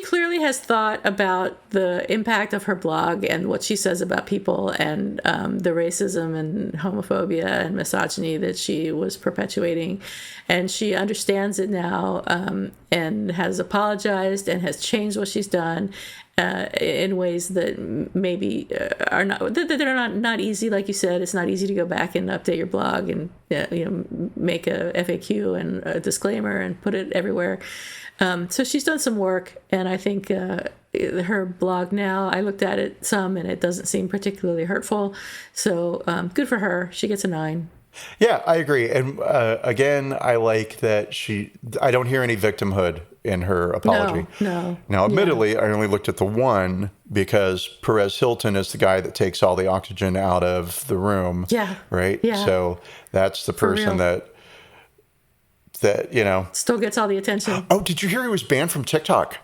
clearly has thought about the impact of her blog and what she says about people and the racism and homophobia and misogyny that she was perpetuating, and she understands it now and has apologized and has changed what she's done in ways that maybe are not easy. Like you said, it's not easy to go back and update your blog and make a FAQ and a disclaimer and put it everywhere. So she's done some work, and I think her blog now, I looked at it some, and it doesn't seem particularly hurtful. So good for her. She gets a 9. Yeah, I agree. And again, I like that I don't hear any victimhood in her apology. No. Now, admittedly, I only looked at the one because Perez Hilton is the guy that takes all the oxygen out of the room. Yeah. Right? Yeah. So that's the person that still gets all the attention. Oh, did you hear he was banned from TikTok?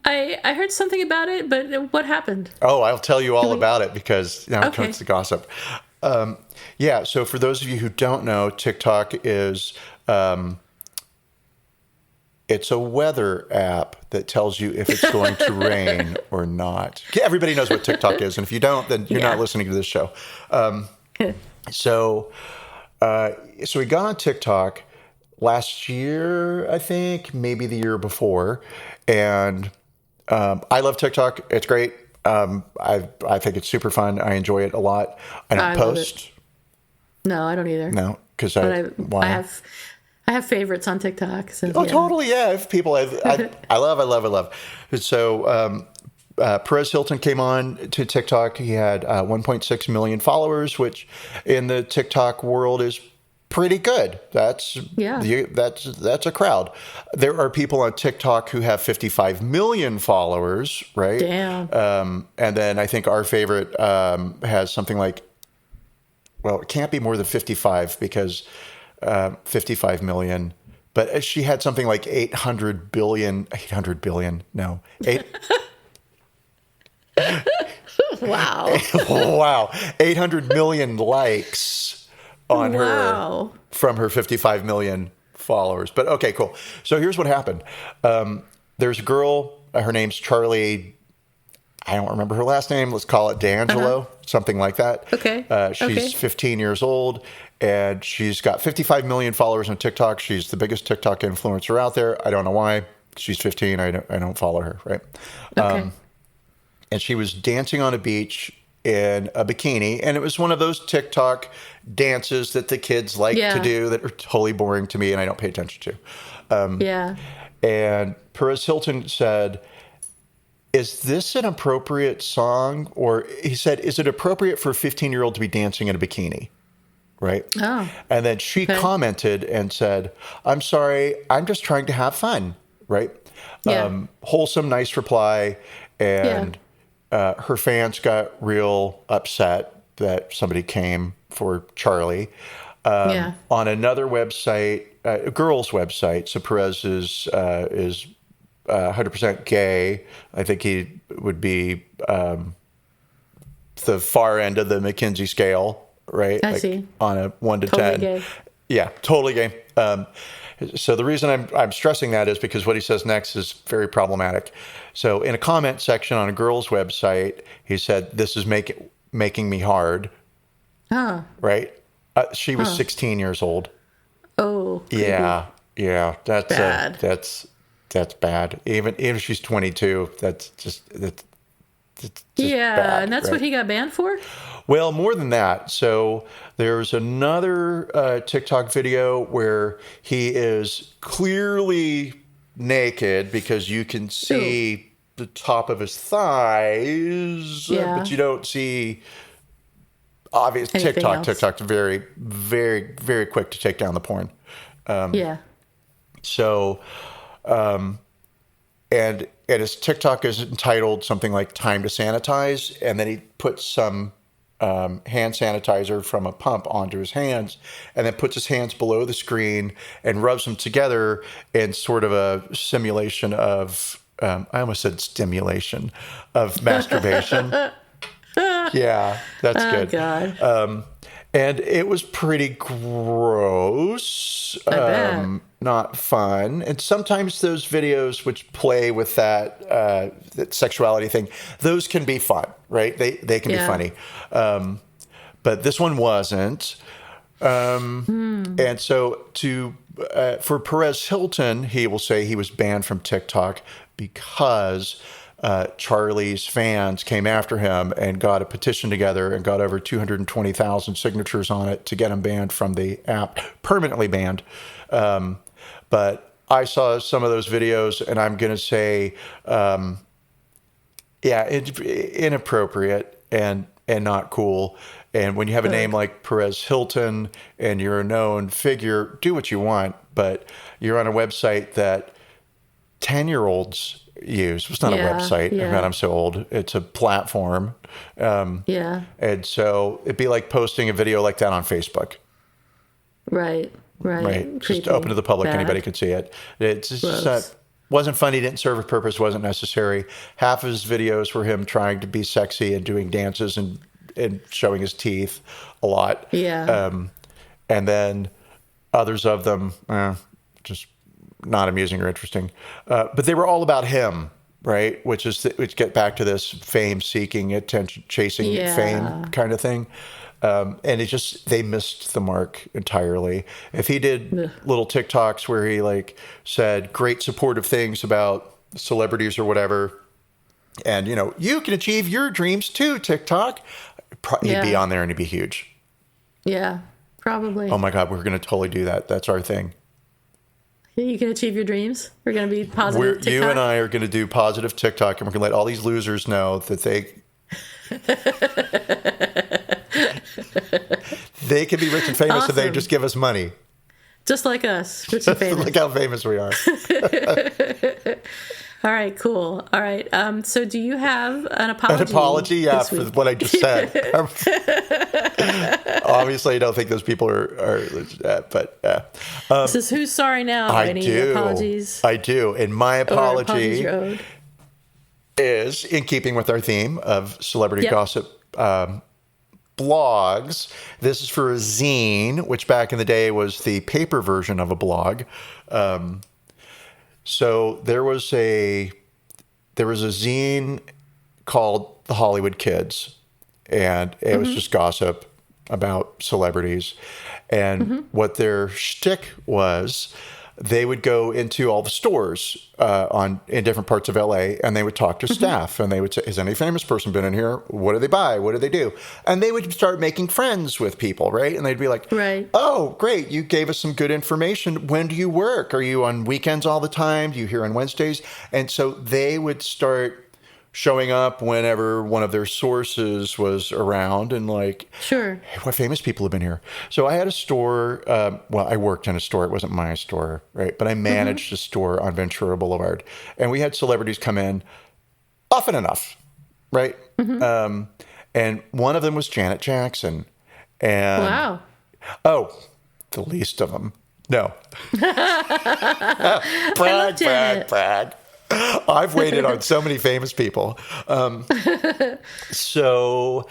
I heard something about it, but what happened? Oh, I'll tell you all about it because now it comes to gossip. Yeah, so for those of you who don't know, TikTok is it's a weather app that tells you if it's going to rain or not. Everybody knows what TikTok is, and if you don't, then you're not listening to this show. So we got on TikTok last year, I think, maybe the year before, and I love TikTok. It's great. I think it's super fun. I enjoy it a lot. I don't post. No, I don't either. No, because I have favorites on TikTok. So, totally. Yeah, if people I love. So Perez Hilton came on to TikTok. He had 1.6 million followers, which in the TikTok world is pretty good. That's a crowd. There are people on TikTok who have 55 million followers, right? Damn. And then I think our favorite has something like, well, it can't be more than 55 because 55 million. But she had something like 800 billion. No. Wow. Wow. 800 million likes on her from her 55 million followers. But okay, cool. So here's what happened. There's a girl, her name's Charlie. I don't remember her last name. Let's call it D'Angelo, something like that. Okay. She's 15 years old, and she's got 55 million followers on TikTok. She's the biggest TikTok influencer out there. I don't know why. She's 15. I don't follow her, right? Okay. And she was dancing on a beach in a bikini, and it was one of those TikTok dances that the kids like to do that are totally boring to me and I don't pay attention to. And Perez Hilton said, is this an appropriate song? Or he said, is it appropriate for a 15-year-old to be dancing in a bikini? Right? Oh. And then she commented and said, I'm sorry, I'm just trying to have fun. Right? Yeah. Wholesome, nice reply. And her fans got real upset that somebody came for Charlie. On another website, a girl's website, so Perez is 100% gay. I think he would be the far end of the McKinsey scale, right? I see. On a 1 to totally 10. Gay. Yeah, totally gay. So the reason I'm stressing that is because what he says next is very problematic. So in a comment section on a girl's website, he said, "This is making me hard." Oh. Right? She was 16 years old. Oh. Creepy. Yeah. That's bad. That's bad. Even if she's 22, that's just bad, and that's what he got banned for? Well, more than that. So there's another TikTok video where he is clearly naked because you can see the top of his thighs, but you don't see obvious TikTok's very, very, very quick to take down the porn. So, and his TikTok is entitled something like "Time to Sanitize," and then he puts some hand sanitizer from a pump onto his hands, and then puts his hands below the screen and rubs them together in sort of a simulation of, I almost said stimulation, of masturbation. Yeah, that's good. God. And it was pretty gross. I bet. Not fun. And sometimes those videos which play with that sexuality thing, those can be fun, right? They can be funny. But this one wasn't. And so for Perez Hilton, he will say he was banned from TikTok because Charlie's fans came after him and got a petition together and got over 220,000 signatures on it to get him banned from the app, permanently banned. But I saw some of those videos, and I'm going to say, it's inappropriate and not cool. And when you have a name like Perez Hilton and you're a known figure, do what you want, but you're on a website that 10-year-olds use. It's not a website. Yeah. Oh God, I'm so old. It's a platform. And so it'd be like posting a video like that on Facebook. Right. Just open to the public. Bad. Anybody could see it. It's just wasn't funny. Didn't serve a purpose. Wasn't necessary. Half of his videos were him trying to be sexy and doing dances and showing his teeth a lot. Yeah. And then others of them, just not amusing or interesting. But they were all about him, right? Which get back to this fame-seeking, attention-chasing fame kind of thing. And they missed the mark entirely. If he did little TikToks where he said great supportive things about celebrities or whatever, and you can achieve your dreams too, TikTok, he'd be on there and he'd be huge. Yeah, probably. Oh my God, we're going to totally do that. That's our thing. You can achieve your dreams. We're going to be positive TikTok. You and I are going to do positive TikTok, and we're going to let all these losers know that they can be rich and famous if they just give us money. Just like us, rich and famous. Look how famous we are. All right, cool. All right. So do you have an apology? An apology, yeah, for what I just said. Obviously, I don't think those people are but... this is Who's Sorry Now? Apologies? I do. And my apology is in keeping with our theme of celebrity gossip blogs. This is for a zine, which back in the day was the paper version of a blog. So there was a zine called The Hollywood Kids, and it was just gossip about celebrities. And what their shtick was, they would go into all the stores in different parts of LA, and they would talk to staff, and they would say, "Has any famous person been in here? What do they buy? What do they do?" And they would start making friends with people, right? And they'd be like, "Oh, great! You gave us some good information. When do you work? Are you on weekends all the time? Do you here on Wednesdays?" And so they would start showing up whenever one of their sources was around and sure, hey, what famous people have been here? So I had a store, I worked in a store. It wasn't my store, right? But I managed a store on Ventura Boulevard. And we had celebrities come in often enough, right? And one of them was Janet Jackson. And wow. Oh, the least of them. No. brag. I've waited on so many famous people. So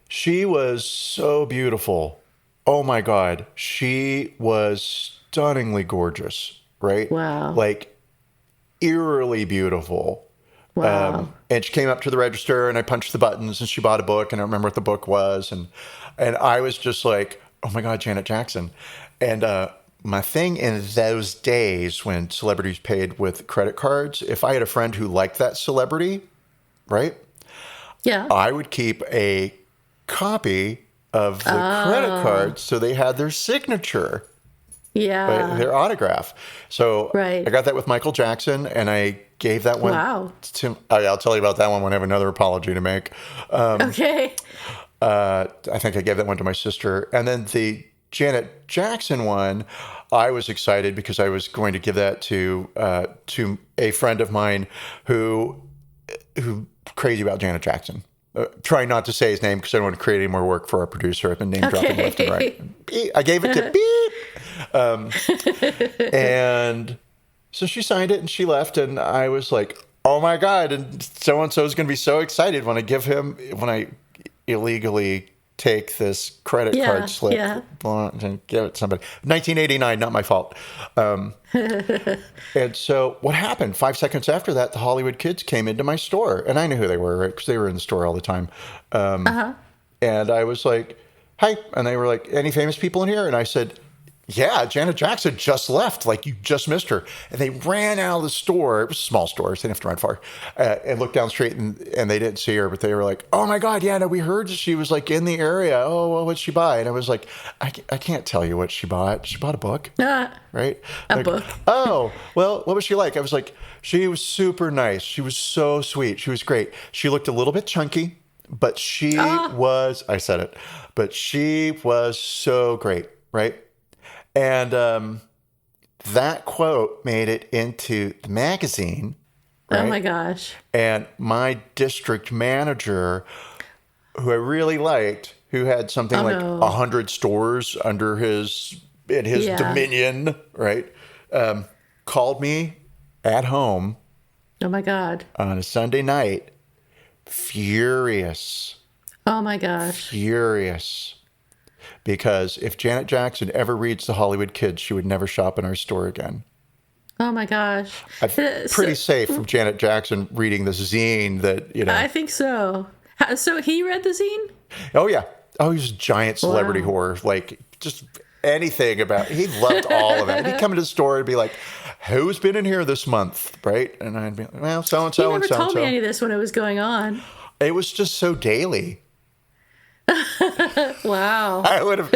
she was so beautiful. Oh my God. She was stunningly gorgeous, right? Wow. Eerily beautiful. Wow. And she came up to the register and I punched the buttons and she bought a book and I don't remember what the book was. And I was just like, oh my God, Janet Jackson. And, my thing in those days when celebrities paid with credit cards, if I had a friend who liked that celebrity, right? Yeah. I would keep a copy of the credit card so they had their signature. Yeah. Their autograph. So right. I got that with Michael Jackson and I gave that one to... I'll tell you about that one when I have another apology to make. Okay. I think I gave that one to my sister. And then the Janet Jackson one, I was excited because I was going to give that to a friend of mine who crazy about Janet Jackson, trying not to say his name because I don't want to create any more work for our producer. I've been name dropping left and right. Beep. I gave it to Beep. And so she signed it and she left, and I was like, oh my God, and so-and-so is going to be so excited when I illegally take this credit card slip and give it to somebody. 1989, not my fault. And so what happened? 5 seconds after that, the Hollywood kids came into my store, and I knew who they were, right? Because they were in the store all the time. And I was like, hi. And they were like, any famous people in here? And I said, yeah, Janet Jackson just left. Like, you just missed her. And they ran out of the store. It was a small store, so they didn't have to run far. And looked down the street, and they didn't see her. But they were like, oh, my God, yeah, no, we heard she was, like, in the area. Oh, well, what'd she buy? And I was like, I can't tell you what she bought. She bought a book, right? A book. Oh, well, what was she like? I was like, she was super nice. She was so sweet. She was great. She looked a little bit chunky, but she was, I said it, but she was so great, right? And that quote made it into the magazine. Right? Oh, my gosh. And my district manager, who I really liked, who had something 100 stores under his dominion, right, called me at home. Oh, my God. On a Sunday night, furious. Oh, my gosh. Furious. Because if Janet Jackson ever reads the Hollywood Kids, she would never shop in our store again. Oh, my gosh. I'm pretty safe from Janet Jackson reading the zine that, I think so. So he read the zine? Oh, yeah. Oh, he's a giant celebrity whore. Like, just anything about he loved all of it. He'd come into the store and be like, who's been in here this month, right? And I'd be like, well, so-and-so and so-and-so. He never told me any of this when it was going on. It was just so daily. Wow. I would have.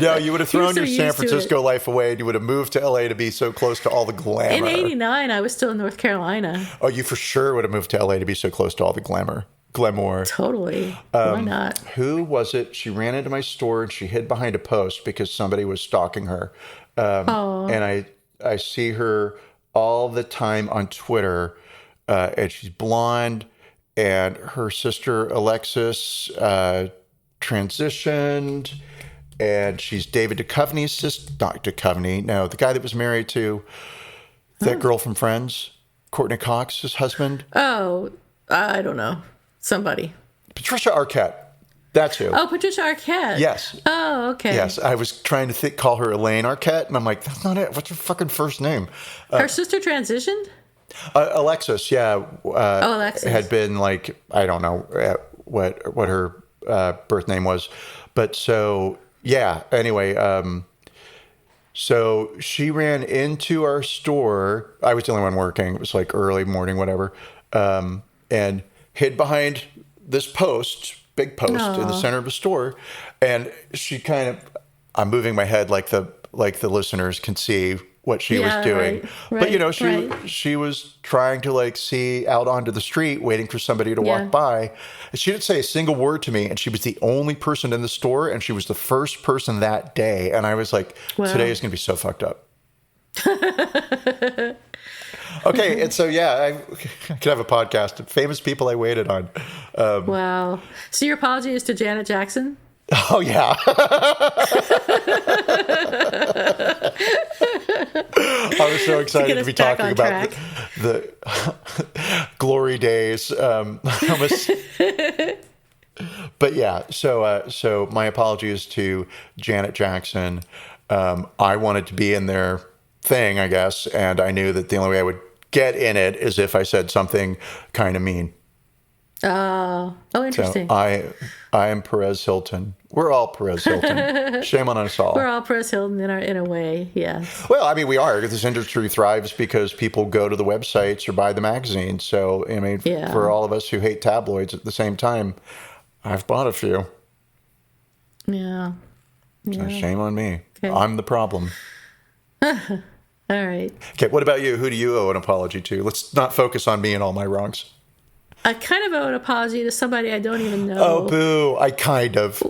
No, you would have thrown your San Francisco life away, and you would have moved to LA to be so close to all the glamour. In '89, I was still in North Carolina. Oh, you for sure would have moved to LA to be so close to all the glamour. Totally. Why not? Who was it? She ran into my store and she hid behind a post because somebody was stalking her. And I see her all the time on Twitter, and she's blonde. And her sister, Alexis, transitioned. And she's David Duchovny's sister. Not Duchovny. No, the guy that was married to that girl from Friends. Courtney Cox's husband. Oh, I don't know. Somebody. Patricia Arquette. That's who. Oh, Patricia Arquette. Yes. Oh, okay. Yes. I was trying to call her Elaine Arquette. And I'm like, that's not it. What's her fucking first name? Her sister transitioned? Alexis, yeah. Alexis. Had been like, I don't know what her birth name was. But so, yeah. Anyway, so she ran into our store. I was the only one working. It was like early morning, whatever. And hid behind this big post in the center of the store. And she I'm moving my head like the listeners can see what she was doing. Right, but she was trying to see out onto the street, waiting for somebody to walk by. And she didn't say a single word to me, and she was the only person in the store, and she was the first person that day. And I was like, today is going to be so fucked up. Okay, and so I could have a podcast of famous people I waited on. Wow. So your apology is to Janet Jackson? Oh, yeah. I was so excited to be talking about the glory days. But yeah, so my apologies to Janet Jackson. I wanted to be in their thing, I guess, and I knew that the only way I would get in it is if I said something kind of mean. Oh, interesting. So I am Perez Hilton. We're all Perez Hilton. Shame on us all. We're all Perez Hilton in a way, yes. Well, I mean, we are. This industry thrives because people go to the websites or buy the magazines. So, I mean, for all of us who hate tabloids at the same time, I've bought a few. Yeah. So shame on me. Okay. I'm the problem. All right. Okay, what about you? Who do you owe an apology to? Let's not focus on me and all my wrongs. I kind of owe an apology to somebody I don't even know. Oh, boo. I kind of.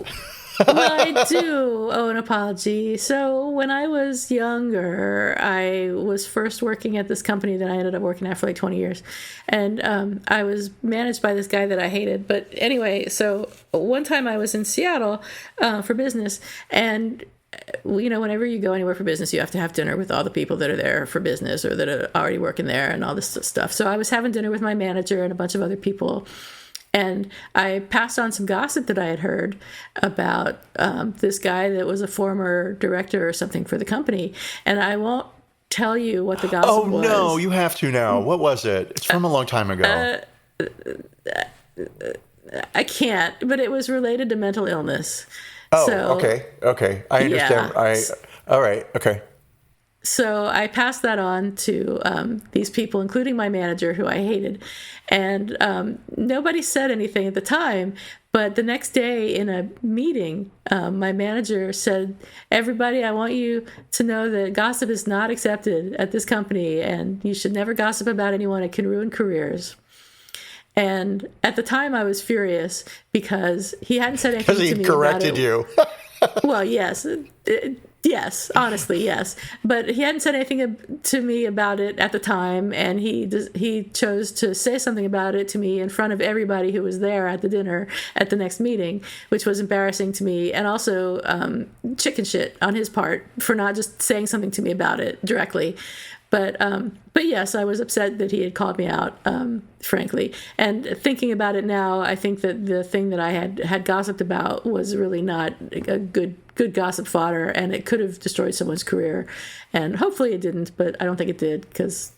Well, I do owe an apology. So when I was younger, I was first working at this company that I ended up working at for like 20 years. And I was managed by this guy that I hated. But anyway, so one time I was in Seattle for business. And, whenever you go anywhere for business, you have to have dinner with all the people that are there for business or that are already working there and all this stuff. So I was having dinner with my manager and a bunch of other people. And I passed on some gossip that I had heard about this guy that was a former director or something for the company. And I won't tell you what the gossip was. Oh, no, you have to now. What was it? It's from a long time ago. I can't, but it was related to mental illness. Oh, so, okay. I understand. Yeah. All right, okay. So I passed that on to these people, including my manager, who I hated. And nobody said anything at the time. But the next day in a meeting, my manager said, everybody, I want you to know that gossip is not accepted at this company. And you should never gossip about anyone. It can ruin careers. And at the time, I was furious because he hadn't said anything to me. Because he corrected you. Well, yes. Yes, honestly, yes. But he hadn't said anything to me about it at the time, and he chose to say something about it to me in front of everybody who was there at the dinner at the next meeting, which was embarrassing to me, and also chicken shit on his part for not just saying something to me about it directly. But yes, I was upset that he had called me out, frankly. And thinking about it now, I think that the thing that I had gossiped about was really not a good gossip fodder, and it could have destroyed someone's career. And hopefully it didn't, but I don't think it did because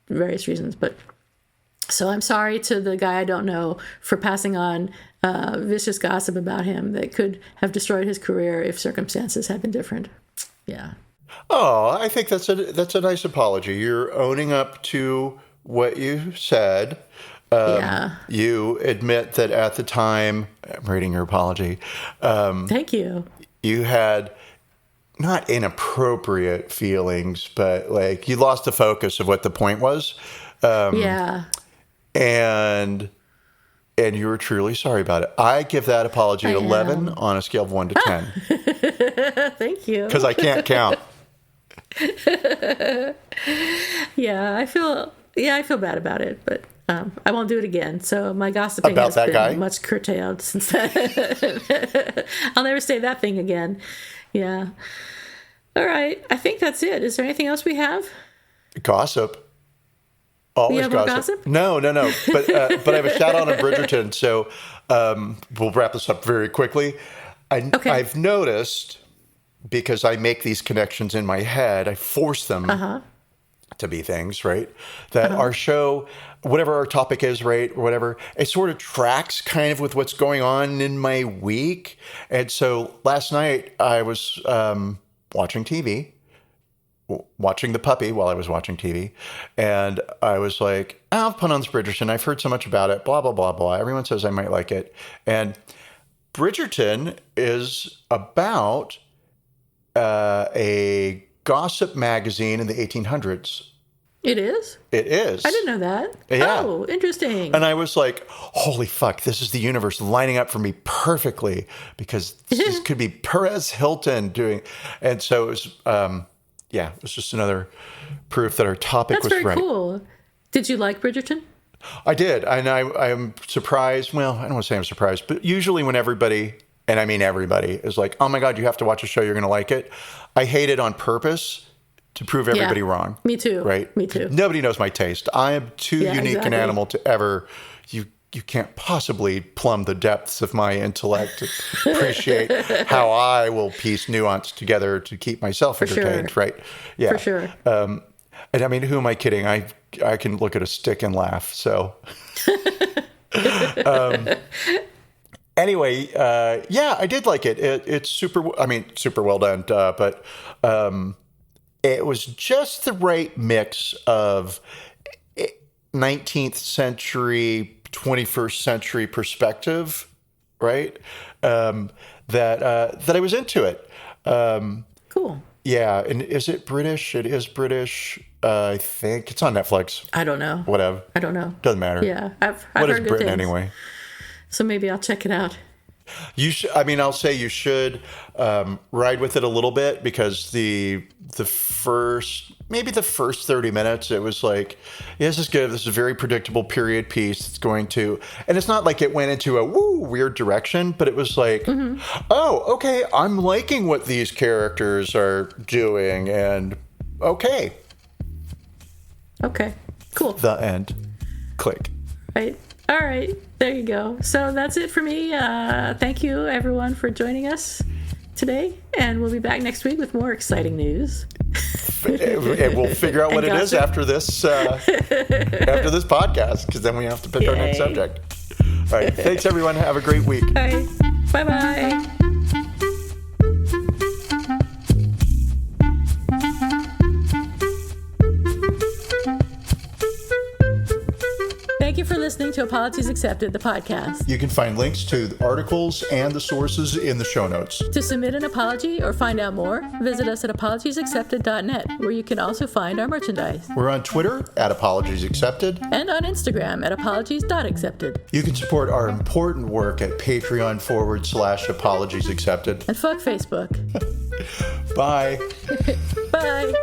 various reasons. But so I'm sorry to the guy I don't know for passing on vicious gossip about him that could have destroyed his career if circumstances had been different. Yeah. Oh, I think that's a nice apology. You're owning up to what you said. Yeah. You admit that at the time, I'm reading your apology. Thank you. You had not inappropriate feelings, but like you lost the focus of what the point was. Yeah. And you were truly sorry about it. I give that apology 11 on a scale of 1 to 10. Thank you. Because I can't count. Yeah, I feel bad about it, but I won't do it again. So my gossiping about has that been guy? Much curtailed since then. I'll never say that thing again. Yeah. All right. I think that's it. Is there anything else we have? Gossip. Always you have more gossip. gossip? No. But I have a shout out on Bridgerton, so we'll wrap this up very quickly. Okay. I've noticed, because I make these connections in my head, I force them to be things, right? That our show, whatever our topic is, right, or whatever, it sort of tracks kind of with what's going on in my week. And so last night I was watching TV, watching the puppy while I was watching TV. And I was like, I'll put on this Bridgerton. I've heard so much about it, blah, blah, blah, blah. Everyone says I might like it. And Bridgerton is about a gossip magazine in the 1800s. It is? It is. I didn't know that. Yeah. Oh, interesting. And I was like, holy fuck, this is the universe lining up for me perfectly, because this could be Perez Hilton doing. And so it was, it was just another proof that our topic was right. That's very cool. Did you like Bridgerton? I did. And I'm surprised. Well, I don't want to say I'm surprised, but usually when everybody, and I mean everybody, is like, oh my God, you have to watch a show, you're going to like it. I hate it on purpose to prove everybody wrong. Me too. Right? Me too. Nobody knows my taste. I am too unique an animal to ever, you can't possibly plumb the depths of my intellect to appreciate how I will piece nuance together to keep myself entertained, right? Yeah. For sure. And I mean, who am I kidding? I can look at a stick and laugh, so... Anyway, I did like it. It's super well done, but it was just the right mix of 19th century, 21st century perspective, right? That I was into it. Cool. Yeah, and is it British? It is British. I think it's on Netflix. I don't know. Whatever. I don't know. Doesn't matter. Yeah, I've what heard is Britain good things. anyway? So maybe I'll check it out. You should. I mean, I'll say you should ride with it a little bit, because the first 30 minutes, it was like, yeah, this is good. This is a very predictable period piece. It's going to, and it's not like it went into a weird direction, but it was like, oh, okay, I'm liking what these characters are doing, and okay, cool. The end. Click. Right. All right, there you go. So that's it for me. Thank you, everyone, for joining us today, and we'll be back next week with more exciting news. And we'll figure out what it is after this podcast, because then we have to pick our next subject. All right, thanks, everyone. Have a great week. All right, bye-bye. Thank you for listening to Apologies Accepted, the podcast. You can find links to the articles and the sources in the show notes. To submit an apology or find out more, visit us at apologiesaccepted.net, where you can also find our merchandise. We're on Twitter at Apologies Accepted. And on Instagram at apologies.accepted. You can support our important work at Patreon.com/Apologies Accepted. And fuck Facebook. Bye. Bye.